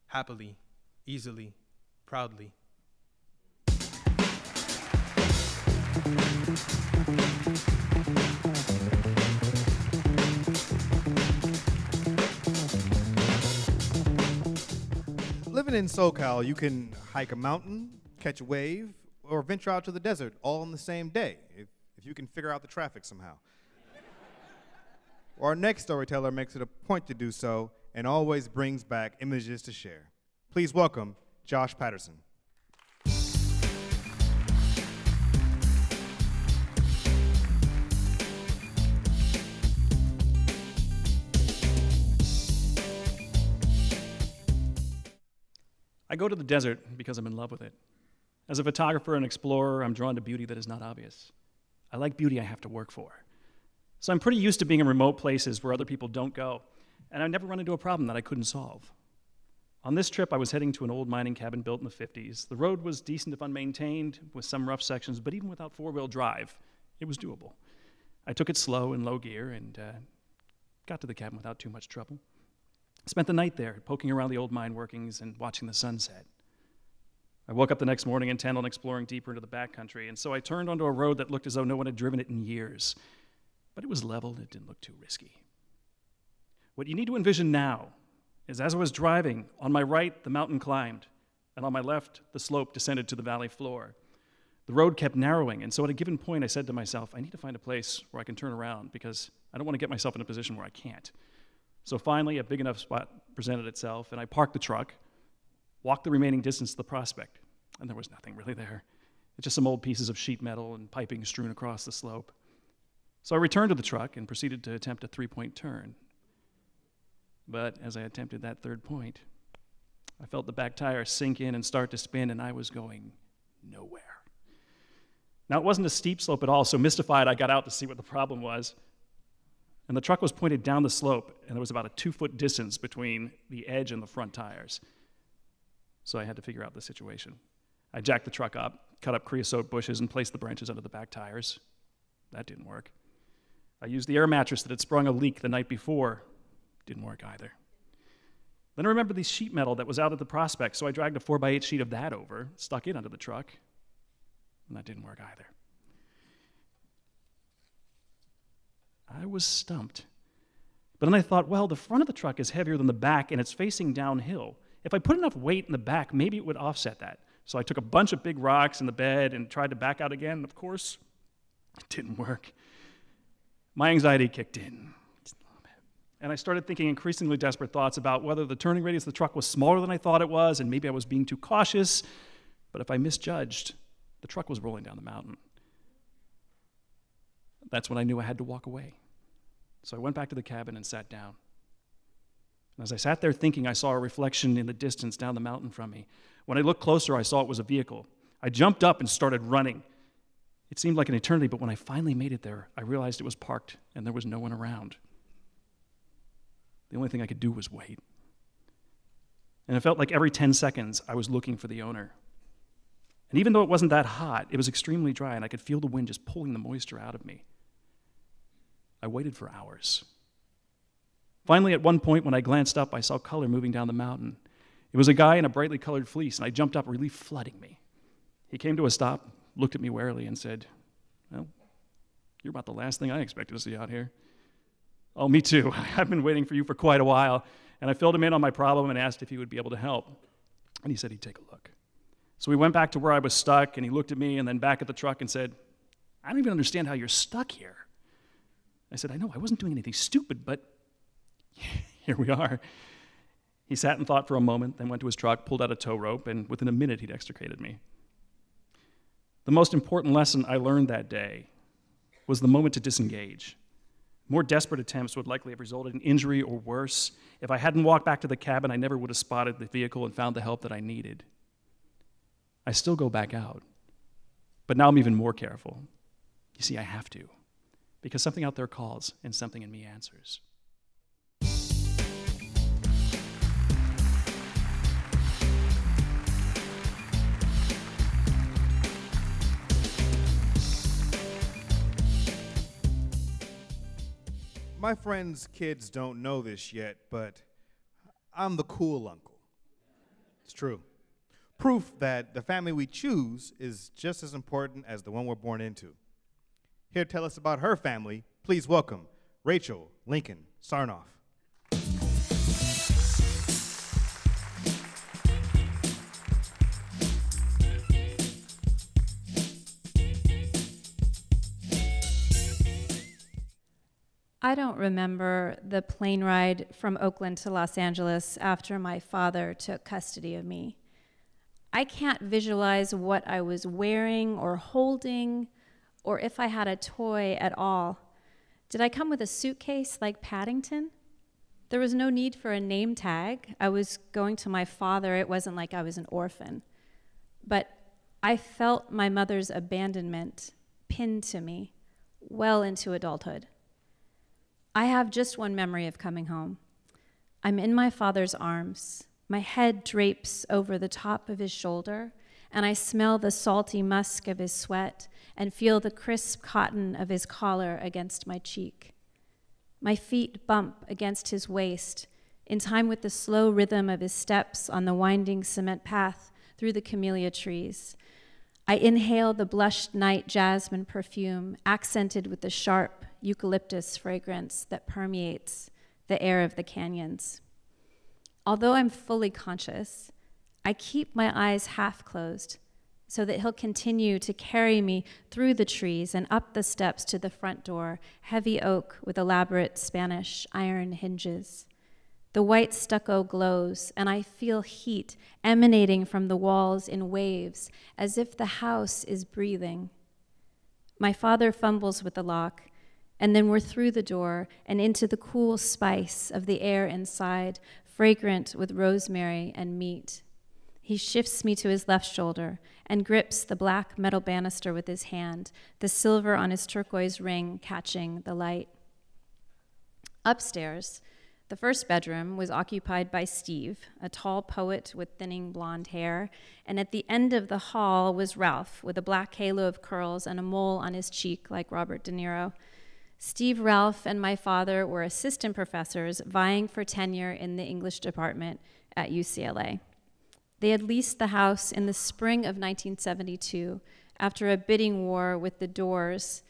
happily, easily, proudly. Living in SoCal, you can hike a mountain, catch a wave, or venture out to the desert all in the same day, if you can figure out the traffic somehow. Our next storyteller makes it a point to do so and always brings back images to share. Please welcome Josh Patterson. I go to the desert because I'm in love with it. As a photographer and explorer, I'm drawn to beauty that is not obvious. I like beauty I have to work for. So I'm pretty used to being in remote places where other people don't go, and I've never run into a problem that I couldn't solve. On this trip, I was heading to an old mining cabin built in the 50s. The road was decent if unmaintained, with some rough sections, but even without four-wheel drive, it was doable. I took it slow in low gear and got to the cabin without too much trouble. Spent the night there, poking around the old mine workings and watching the sunset. I woke up the next morning intent on exploring deeper into the backcountry, and so I turned onto a road that looked as though no one had driven it in years. But it was level, and it didn't look too risky. What you need to envision now is as I was driving, on my right, the mountain climbed, and on my left, the slope descended to the valley floor. The road kept narrowing, and so at a given point, I said to myself, I need to find a place where I can turn around because I don't want to get myself in a position where I can't. So finally, a big enough spot presented itself, and I parked the truck, walked the remaining distance to the prospect, and there was nothing really there. It's just some old pieces of sheet metal and piping strewn across the slope. So I returned to the truck and proceeded to attempt a three-point turn. But as I attempted that third point, I felt the back tire sink in and start to spin, and I was going nowhere. Now, it wasn't a steep slope at all, so mystified, I got out to see what the problem was. And the truck was pointed down the slope, and there was about a 2-foot distance between the edge and the front tires. So I had to figure out the situation. I jacked the truck up, cut up creosote bushes, and placed the branches under the back tires. That didn't work. I used the air mattress that had sprung a leak the night before. Didn't work either. Then I remembered the sheet metal that was out at the prospect, so I dragged a 4x8 sheet of that over, stuck it under the truck, and that didn't work either. I was stumped. But then I thought, well, the front of the truck is heavier than the back, and it's facing downhill. If I put enough weight in the back, maybe it would offset that. So I took a bunch of big rocks in the bed and tried to back out again, and of course, it didn't work. My anxiety kicked in. And I started thinking increasingly desperate thoughts about whether the turning radius of the truck was smaller than I thought it was, and maybe I was being too cautious. But if I misjudged, the truck was rolling down the mountain. That's when I knew I had to walk away. So I went back to the cabin and sat down. And as I sat there thinking, I saw a reflection in the distance down the mountain from me. When I looked closer, I saw it was a vehicle. I jumped up and started running. It seemed like an eternity, but when I finally made it there, I realized it was parked and there was no one around. The only thing I could do was wait. And it felt like every 10 seconds, I was looking for the owner. And even though it wasn't that hot, it was extremely dry, and I could feel the wind just pulling the moisture out of me. I waited for hours. Finally, at one point, when I glanced up, I saw color moving down the mountain. It was a guy in a brightly colored fleece, and I jumped up, relief flooding me. He came to a stop, looked at me warily, and said, well, you're about the last thing I expected to see out here. Oh, me too. I've been waiting for you for quite a while. And I filled him in on my problem and asked if he would be able to help. And he said he'd take a look. So we went back to where I was stuck, and he looked at me and then back at the truck and said, I don't even understand how you're stuck here. I said, I know, I wasn't doing anything stupid, but here we are. He sat and thought for a moment, then went to his truck, pulled out a tow rope, and within a minute he'd extricated me. The most important lesson I learned that day was the moment to disengage. More desperate attempts would likely have resulted in injury or worse. If I hadn't walked back to the cabin, I never would have spotted the vehicle and found the help that I needed. I still go back out, but now I'm even more careful. You see, I have to, because something out there calls and something in me answers. My friends' kids don't know this yet, but I'm the cool uncle. It's true. Proof that the family we choose is just as important as the one we're born into. Here to tell us about her family, please welcome Rachel Lincoln Sarnoff. I don't remember the plane ride from Oakland to Los Angeles after my father took custody of me. I can't visualize what I was wearing or holding, or if I had a toy at all. Did I come with a suitcase like Paddington? There was no need for a name tag. I was going to my father. It wasn't like I was an orphan. But I felt my mother's abandonment pinned to me well into adulthood. I have just one memory of coming home. I'm in my father's arms. My head drapes over the top of his shoulder, and I smell the salty musk of his sweat and feel the crisp cotton of his collar against my cheek. My feet bump against his waist in time with the slow rhythm of his steps on the winding cement path through the camellia trees. I inhale the blushed night jasmine perfume, accented with the sharp eucalyptus fragrance that permeates the air of the canyons. Although I'm fully conscious, I keep my eyes half closed so that he'll continue to carry me through the trees and up the steps to the front door, heavy oak with elaborate Spanish iron hinges. The white stucco glows, and I feel heat emanating from the walls in waves, as if the house is breathing. My father fumbles with the lock, and then we're through the door and into the cool spice of the air inside, fragrant with rosemary and meat. He shifts me to his left shoulder and grips the black metal banister with his hand, the silver on his turquoise ring catching the light. Upstairs, the first bedroom was occupied by Steve, a tall poet with thinning blonde hair, and at the end of the hall was Ralph, with a black halo of curls and a mole on his cheek like Robert De Niro. Steve, Ralph, and my father were assistant professors vying for tenure in the English department at UCLA. They had leased the house in the spring of 1972 after a bidding war with the Doors.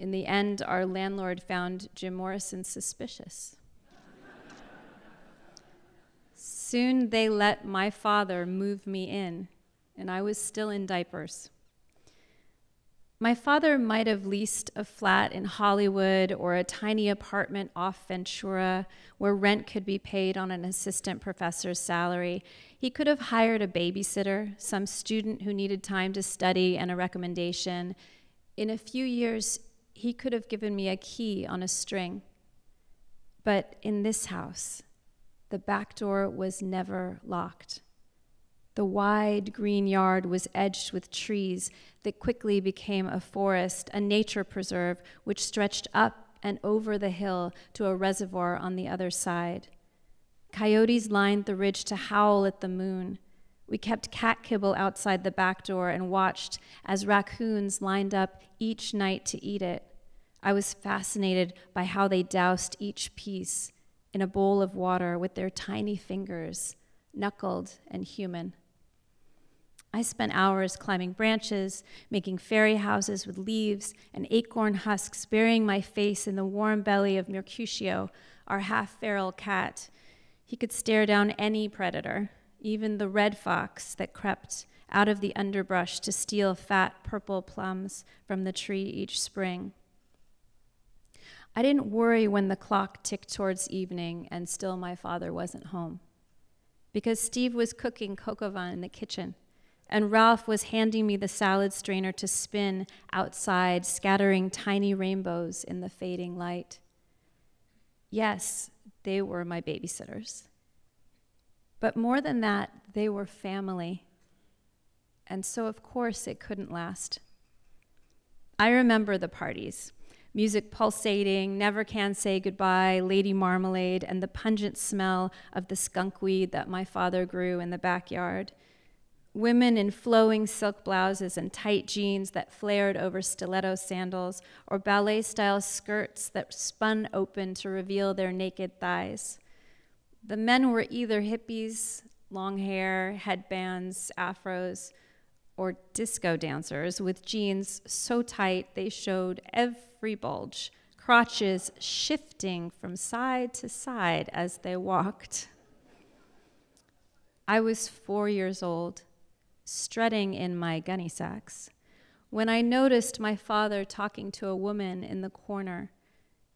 In the end, our landlord found Jim Morrison suspicious. Soon they let my father move me in, and I was still in diapers. My father might have leased a flat in Hollywood or a tiny apartment off Ventura where rent could be paid on an assistant professor's salary. He could have hired a babysitter, some student who needed time to study and a recommendation. In a few years, he could have given me a key on a string. But in this house, the back door was never locked. The wide green yard was edged with trees that quickly became a forest, a nature preserve which stretched up and over the hill to a reservoir on the other side. Coyotes lined the ridge to howl at the moon. We kept cat kibble outside the back door and watched as raccoons lined up each night to eat it. I was fascinated by how they doused each piece in a bowl of water with their tiny fingers, knuckled and human. I spent hours climbing branches, making fairy houses with leaves and acorn husks, burying my face in the warm belly of Mercutio, our half-feral cat. He could stare down any predator, even the red fox that crept out of the underbrush to steal fat purple plums from the tree each spring. I didn't worry when the clock ticked towards evening and still my father wasn't home, because Steve was cooking coq au vin in the kitchen, and Ralph was handing me the salad strainer to spin outside, scattering tiny rainbows in the fading light. Yes, they were my babysitters. But more than that, they were family. And so, of course, it couldn't last. I remember the parties. Music pulsating, Never Can Say Goodbye, Lady Marmalade, and the pungent smell of the skunkweed that my father grew in the backyard. women in flowing silk blouses and tight jeans that flared over stiletto sandals, or ballet-style skirts that spun open to reveal their naked thighs. The men were either hippies, long hair, headbands, afros, or disco dancers with jeans so tight they showed every bulge, crotches shifting from side to side as they walked. I was 4 years old, strutting in my gunny sacks, when I noticed my father talking to a woman in the corner.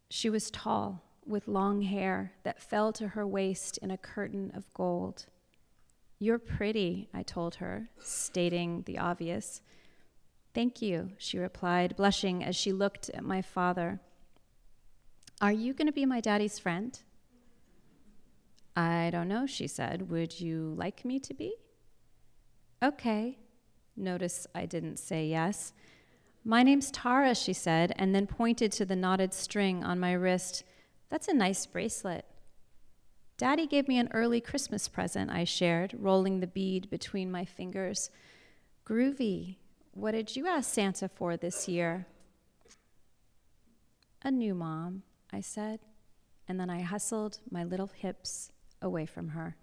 She was tall, with long hair that fell to her waist in a curtain of gold. "You're pretty," I told her, stating the obvious. "Thank you," she replied, blushing as she looked at my father. "Are you going to be my daddy's friend?" "I don't know," she said. "Would you like me to be?" "Okay." Notice I didn't say yes. "My name's Tara," she said, and then pointed to the knotted string on my wrist. "That's a nice bracelet." "Daddy gave me an early Christmas present," I shared, rolling the bead between my fingers. "Groovy. What did you ask Santa for this year?" "A new mom," I said, and then I hustled my little hips away from her.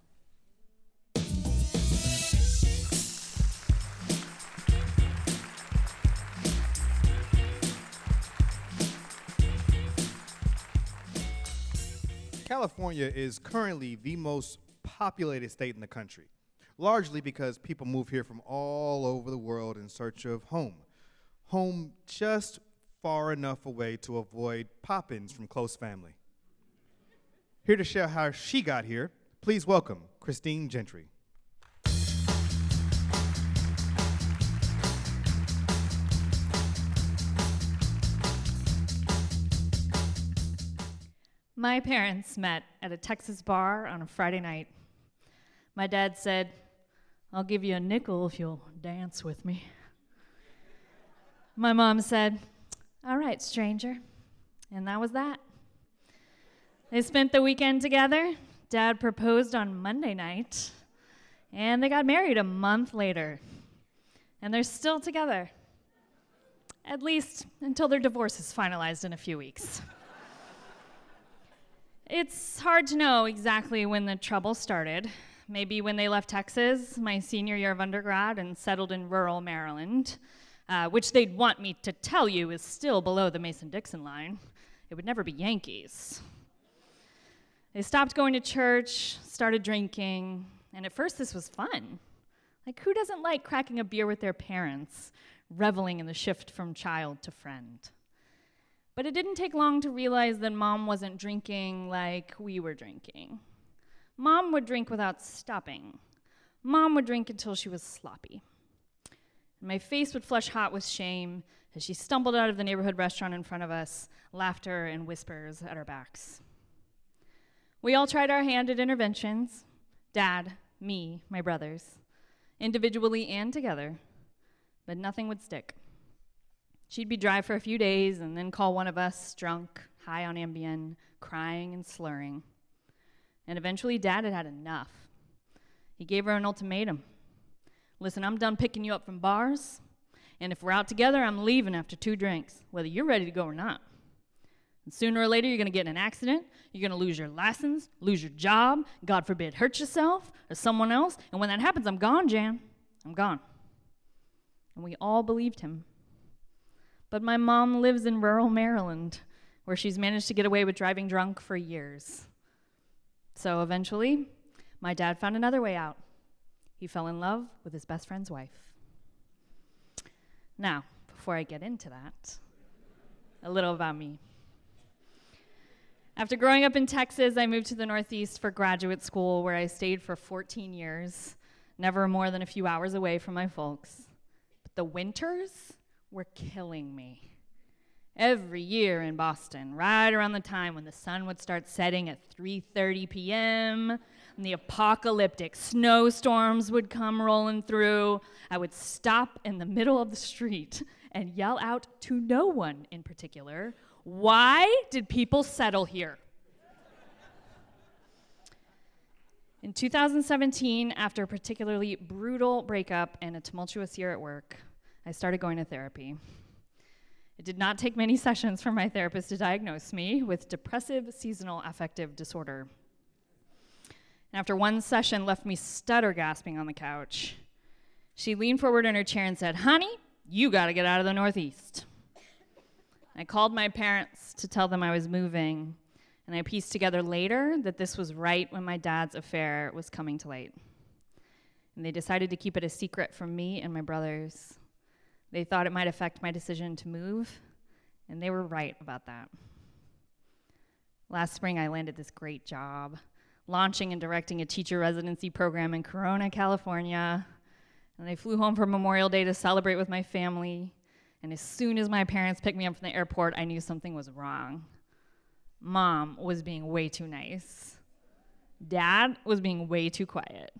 California is currently the most populated state in the country, largely because people move here from all over the world in search of home. Home just far enough away to avoid pop-ins from close family. Here to share how she got here, please welcome Christine Gentry. My parents met at a Texas bar on a Friday night. My dad said, "I'll give you a nickel if you'll dance with me." My mom said, "All right, stranger." And that was that. They spent the weekend together. Dad proposed on Monday night, and they got married a month later. And they're still together, at least until their divorce is finalized in a few weeks. It's hard to know exactly when the trouble started. Maybe when they left Texas, my senior year of undergrad, and settled in rural Maryland, which they'd want me to tell you is still below the Mason-Dixon line. It would never be Yankees. They stopped going to church, started drinking, and at first this was fun. Like, who doesn't like cracking a beer with their parents, reveling in the shift from child to friend? But it didn't take long to realize that Mom wasn't drinking like we were drinking. Mom would drink without stopping. Mom would drink until she was sloppy. And my face would flush hot with shame as she stumbled out of the neighborhood restaurant in front of us, laughter and whispers at our backs. We all tried our hand at interventions, Dad, me, my brothers, individually and together, but nothing would stick. She'd be dry for a few days and then call one of us, drunk, high on Ambien, crying and slurring. And eventually Dad had had enough. He gave her an ultimatum. "Listen, I'm done picking you up from bars, and if we're out together, I'm leaving after 2 drinks, whether you're ready to go or not. And sooner or later, you're gonna get in an accident, you're gonna lose your license, lose your job, God forbid, hurt yourself or someone else, and when that happens, I'm gone, Jan. I'm gone." And we all believed him. But my mom lives in rural Maryland, where she's managed to get away with driving drunk for years. So eventually, my dad found another way out. He fell in love with his best friend's wife. Now, before I get into that, a little about me. After growing up in Texas, I moved to the Northeast for graduate school, where I stayed for 14 years, never more than a few hours away from my folks. But the winters were killing me. Every year in Boston, right around the time when the sun would start setting at 3:30 p.m., and the apocalyptic snowstorms would come rolling through, I would stop in the middle of the street and yell out to no one in particular, "Why did people settle here?" In 2017, after a particularly brutal breakup and a tumultuous year at work, I started going to therapy. It did not take many sessions for my therapist to diagnose me with depressive seasonal affective disorder. And after one session left me stutter gasping on the couch, she leaned forward in her chair and said, "Honey, you gotta get out of the Northeast." I called my parents to tell them I was moving, and I pieced together later that this was right when my dad's affair was coming to light. And they decided to keep it a secret from me and my brothers. They thought it might affect my decision to move, and they were right about that. Last spring, I landed this great job, launching and directing a teacher residency program in Corona, California. And I flew home for Memorial Day to celebrate with my family. And as soon as my parents picked me up from the airport, I knew something was wrong. Mom was being way too nice. Dad was being way too quiet.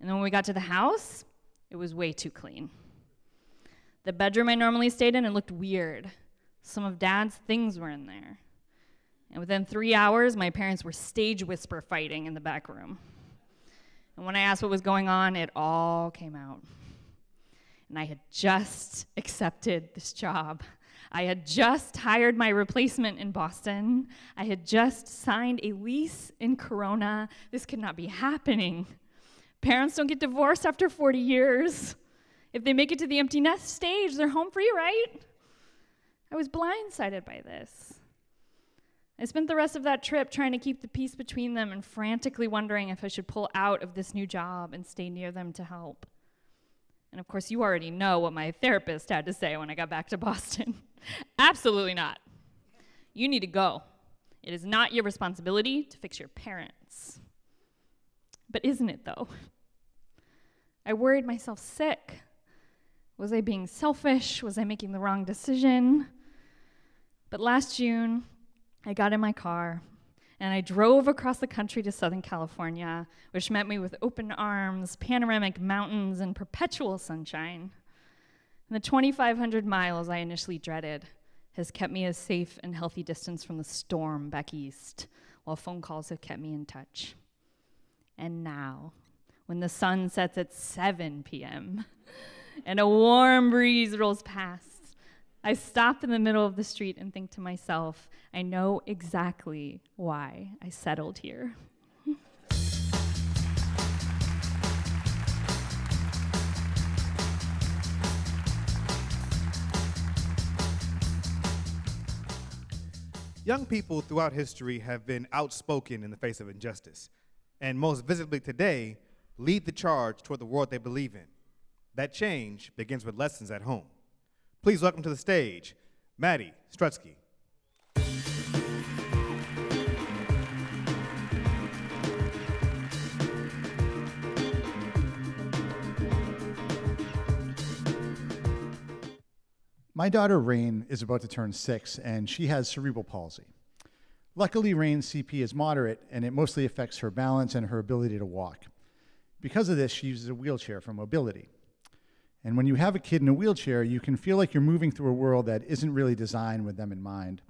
And then when we got to the house, it was way too clean. The bedroom I normally stayed in, it looked weird. Some of Dad's things were in there. And within 3 hours, my parents were stage whisper fighting in the back room. And when I asked what was going on, it all came out. And I had just accepted this job. I had just hired my replacement in Boston. I had just signed a lease in Corona. This could not be happening. Parents don't get divorced after 40 years. If they make it to the empty nest stage, they're home free, right? I was blindsided by this. I spent the rest of that trip trying to keep the peace between them and frantically wondering if I should pull out of this new job and stay near them to help. And of course, you already know what my therapist had to say when I got back to Boston. Absolutely not. You need to go. It is not your responsibility to fix your parents. But isn't it, though? I worried myself sick. Was I being selfish? Was I making the wrong decision? But last June, I got in my car and I drove across the country to Southern California, which met me with open arms, panoramic mountains, and perpetual sunshine. And the 2,500 miles I initially dreaded has kept me a safe and healthy distance from the storm back east, while phone calls have kept me in touch. And now, when the sun sets at 7 p.m. and a warm breeze rolls past, I stop in the middle of the street and think to myself, I know exactly why I settled here. Young people throughout history have been outspoken in the face of injustice, and most visibly today, lead the charge toward the world they believe in. That change begins with lessons at home. Please welcome to the stage, Maddie Strutsky. My daughter, Rain, is about to turn 6, and she has cerebral palsy. Luckily, Rain's CP is moderate, and it mostly affects her balance and her ability to walk. Because of this, she uses a wheelchair for mobility. And when you have a kid in a wheelchair, you can feel like you're moving through a world that isn't really designed with them in mind.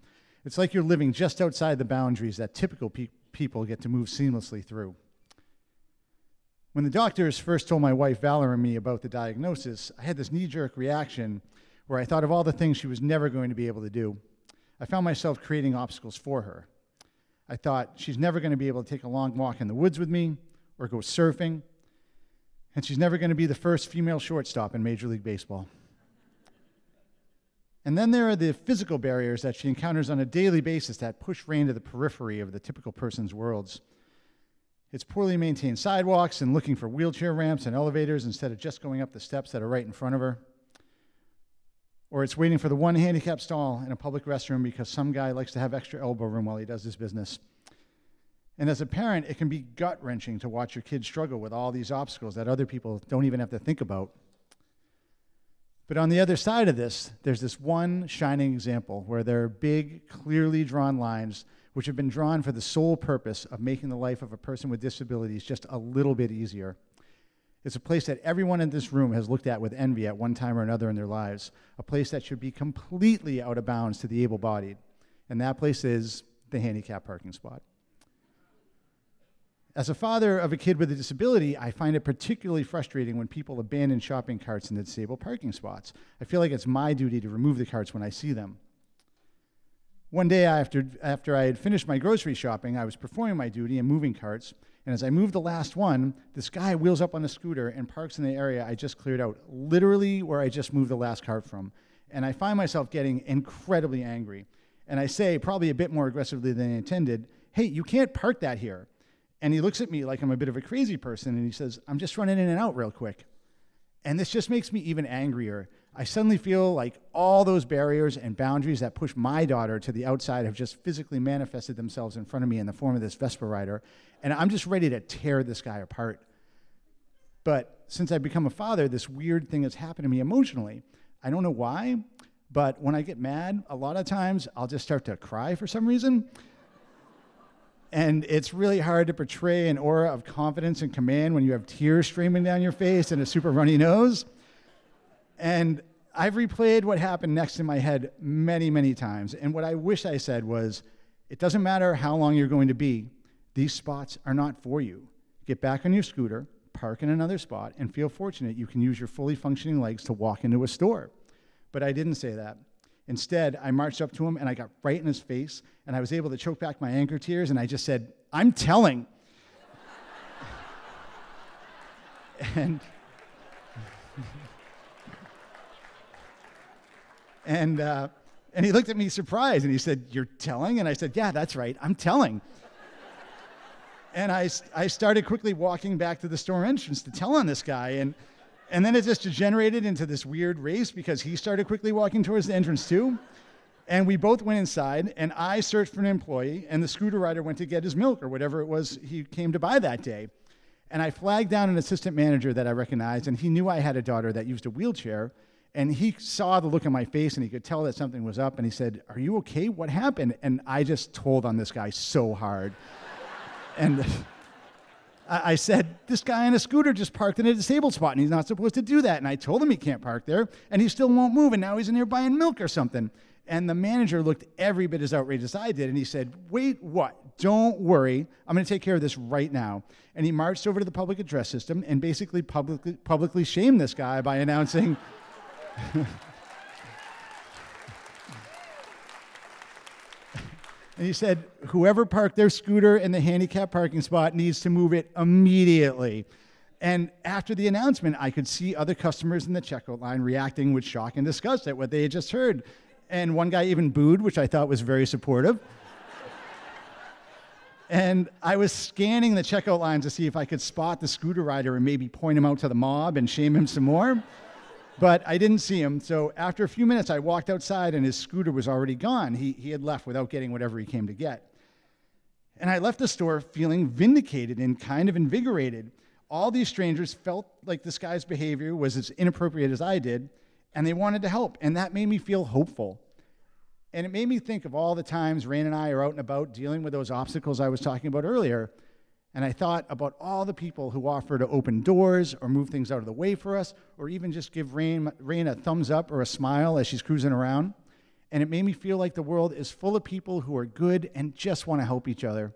It's like you're living just outside the boundaries that typical people get to move seamlessly through. When the doctors first told my wife, Valerie, and me about the diagnosis, I had this knee-jerk reaction where I thought of all the things she was never going to be able to do. I found myself creating obstacles for her. I thought, she's never going to be able to take a long walk in the woods with me or go surfing, and she's never going to be the first female shortstop in Major League Baseball. And then there are the physical barriers that she encounters on a daily basis that push Rain to the periphery of the typical person's worlds. It's poorly maintained sidewalks and looking for wheelchair ramps and elevators instead of just going up the steps that are right in front of her. Or it's waiting for the one handicap stall in a public restroom because some guy likes to have extra elbow room while he does his business. And as a parent, it can be gut-wrenching to watch your kids struggle with all these obstacles that other people don't even have to think about. But on the other side of this, there's this one shining example where there are big, clearly drawn lines which have been drawn for the sole purpose of making the life of a person with disabilities just a little bit easier. It's a place that everyone in this room has looked at with envy at one time or another in their lives, a place that should be completely out of bounds to the able-bodied, and that place is the handicap parking spot. As a father of a kid with a disability, I find it particularly frustrating when people abandon shopping carts in the disabled parking spots. I feel like it's my duty to remove the carts when I see them. One day after I had finished my grocery shopping, I was performing my duty and moving carts, and as I moved the last one, this guy wheels up on a scooter and parks in the area I just cleared out, literally where I just moved the last cart from. And I find myself getting incredibly angry. And I say, probably a bit more aggressively than I intended, "Hey, you can't park that here." And he looks at me like I'm a bit of a crazy person, and he says, "I'm just running in and out real quick." And this just makes me even angrier. I suddenly feel like all those barriers and boundaries that push my daughter to the outside have just physically manifested themselves in front of me in the form of this Vespa rider, and I'm just ready to tear this guy apart. But since I've become a father, this weird thing has happened to me emotionally. I don't know why, but when I get mad, a lot of times I'll just start to cry for some reason. And it's really hard to portray an aura of confidence and command when you have tears streaming down your face and a super runny nose. And I've replayed what happened next in my head many, many times. And what I wish I said was, it doesn't matter how long you're going to be, these spots are not for you. Get back on your scooter, park in another spot, and feel fortunate you can use your fully functioning legs to walk into a store. But I didn't say that. Instead, I marched up to him and I got right in his face, and I was able to choke back my anger tears, and I just said, "I'm telling." And he looked at me surprised, and he said, "You're telling?" And I said, "Yeah, that's right, I'm telling." And I started quickly walking back to the store entrance to tell on this guy, and then it just degenerated into this weird race because he started quickly walking towards the entrance too. And we both went inside, and I searched for an employee, and the scooter rider went to get his milk or whatever it was he came to buy that day. And I flagged down an assistant manager that I recognized, and he knew I had a daughter that used a wheelchair, and he saw the look on my face, and he could tell that something was up, and he said, "Are you okay? What happened?" And I just told on this guy so hard. And I said, "This guy on a scooter just parked in a disabled spot, and he's not supposed to do that." And I told him he can't park there, and he still won't move, and now he's in here buying milk or something. And the manager looked every bit as outraged as I did, and he said, "Wait, what? Don't worry. I'm going to take care of this right now." And he marched over to the public address system and basically publicly shamed this guy by announcing... And he said, "Whoever parked their scooter in the handicap parking spot needs to move it immediately." And after the announcement, I could see other customers in the checkout line reacting with shock and disgust at what they had just heard. And one guy even booed, which I thought was very supportive. And I was scanning the checkout lines to see if I could spot the scooter rider and maybe point him out to the mob and shame him some more. But I didn't see him, so after a few minutes, I walked outside, and his scooter was already gone. He had left without getting whatever he came to get. And I left the store feeling vindicated and kind of invigorated. All these strangers felt like this guy's behavior was as inappropriate as I did, and they wanted to help, and that made me feel hopeful. And it made me think of all the times Rain and I are out and about dealing with those obstacles I was talking about earlier. And I thought about all the people who offer to open doors or move things out of the way for us, or even just give Rain a thumbs up or a smile as she's cruising around. And it made me feel like the world is full of people who are good and just want to help each other.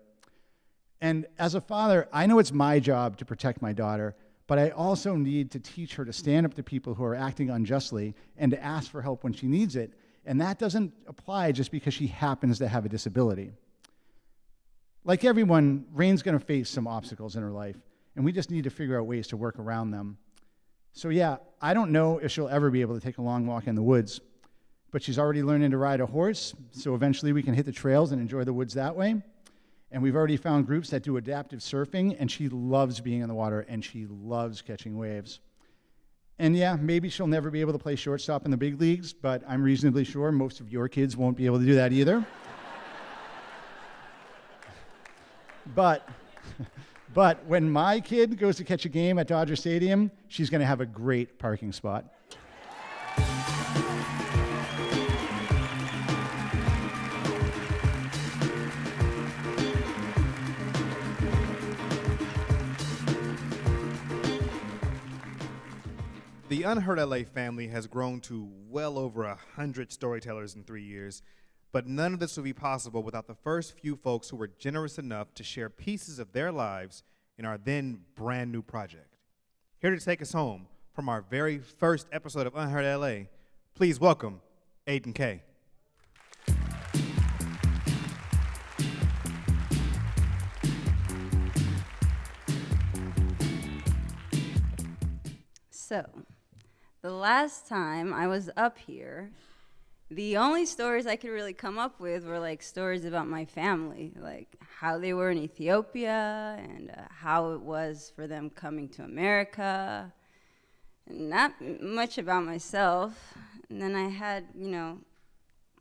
And as a father, I know it's my job to protect my daughter, but I also need to teach her to stand up to people who are acting unjustly and to ask for help when she needs it. And that doesn't apply just because she happens to have a disability. Like everyone, Rain's going to face some obstacles in her life, and we just need to figure out ways to work around them. So yeah, I don't know if she'll ever be able to take a long walk in the woods, but she's already learning to ride a horse, so eventually we can hit the trails and enjoy the woods that way. And we've already found groups that do adaptive surfing, and she loves being in the water, and she loves catching waves. And yeah, maybe she'll never be able to play shortstop in the big leagues, but I'm reasonably sure most of your kids won't be able to do that either. But when my kid goes to catch a game at Dodger Stadium, she's going to have a great parking spot. The Unheard LA family has grown to well over 100 storytellers in 3 years. But none of this would be possible without the first few folks who were generous enough to share pieces of their lives in our then brand new project. Here to take us home from our very first episode of Unheard LA, please welcome Aiden K. So, the last time I was up here, the only stories I could really come up with were like stories about my family, like how they were in Ethiopia and how it was for them coming to America, and not much about myself. And then I had, you know,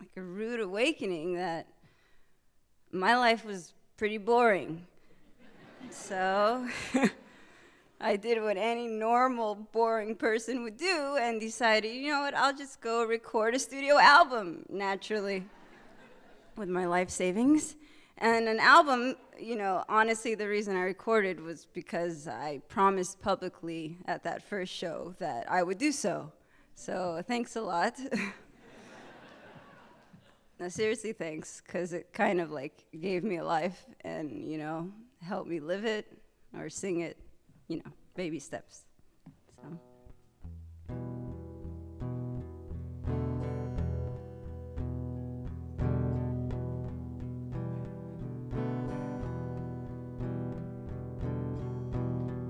like a rude awakening that my life was pretty boring. So I did what any normal, boring person would do and decided, you know what, I'll just go record a studio album, naturally, with my life savings. And an album, you know, honestly, the reason I recorded was because I promised publicly at that first show that I would do so. So thanks a lot. No, seriously, thanks, because it kind of like gave me a life and, you know, helped me live it or sing it. You know, baby steps. So.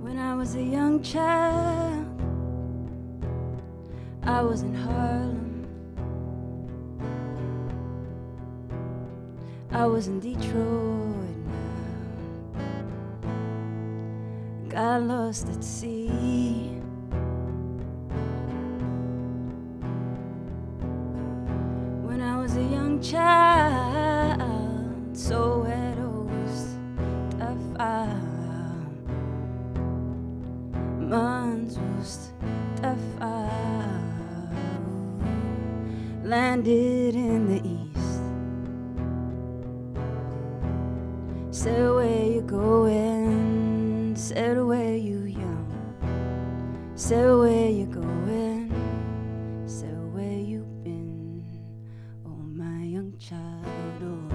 When I was a young child, I was in Harlem. I was in Detroit. Got lost at sea. When I was a young child, Soweto was tough. Mons was tough. Landed in the east. Said, where you going? Said, where you young? Said, where you going? Said, where you been? Oh, my young child, oh.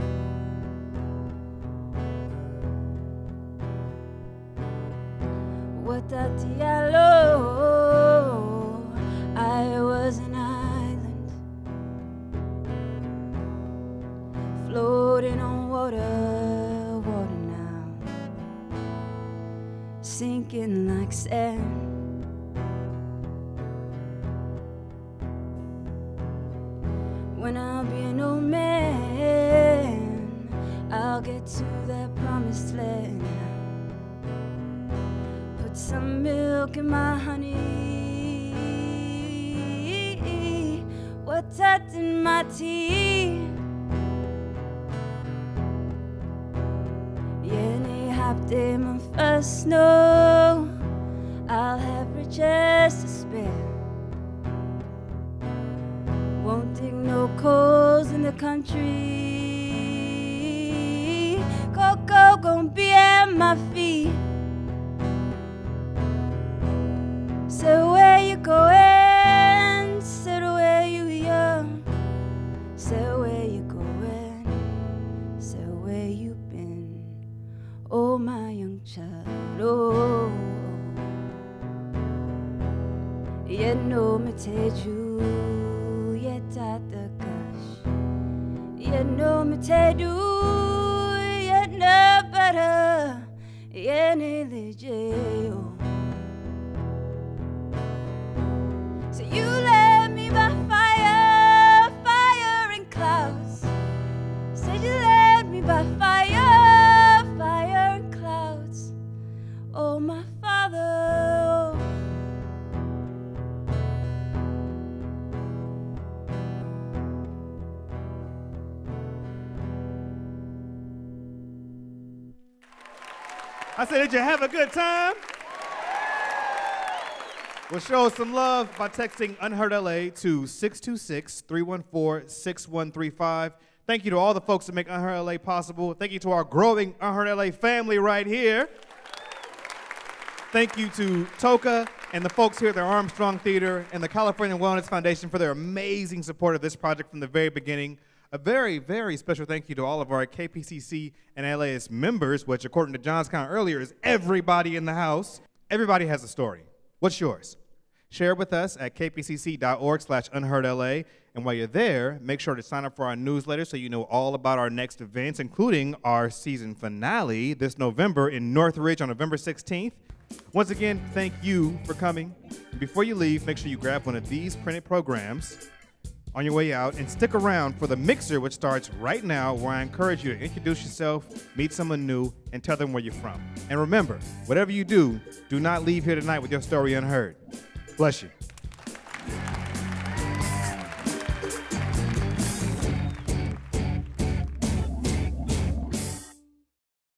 What that diallo? I was an island, floating on water. Sinking like sand. When I'll be an old man, I'll get to that promised land. Put some milk in my honey, what's that in my tea? Day my first snow, I'll have riches to spare. Won't dig no coals in the country. Cocoa gon' be at my feet. So where you going? Said where you young? Said where you going? Said where you been? Oh, my young child, oh. You know me teju, you tata gosh. You know me teju, you know better. You need the jail. So you led me by fire, fire and clouds. Said you led me by fire. Oh, my father. I said, did you have a good time? We'll show us some love by texting Unheard LA to 626-314-6135. Thank you to all the folks that make Unheard LA possible. Thank you to our growing Unheard LA family right here. Thank you to Toka and the folks here at the Armstrong Theater and the California Wellness Foundation for their amazing support of this project from the very beginning. A very, very special thank you to all of our KPCC and LAS members, which according to John's count earlier is everybody in the house. Everybody has a story. What's yours? Share it with us at kpcc.org/unheardla. And while you're there, make sure to sign up for our newsletter so you know all about our next events, including our season finale this November in Northridge on November 16th. Once again, thank you for coming. And before you leave, make sure you grab one of these printed programs on your way out and stick around for the mixer, which starts right now, where I encourage you to introduce yourself, meet someone new, and tell them where you're from. And remember, whatever you do, do not leave here tonight with your story unheard. Bless you.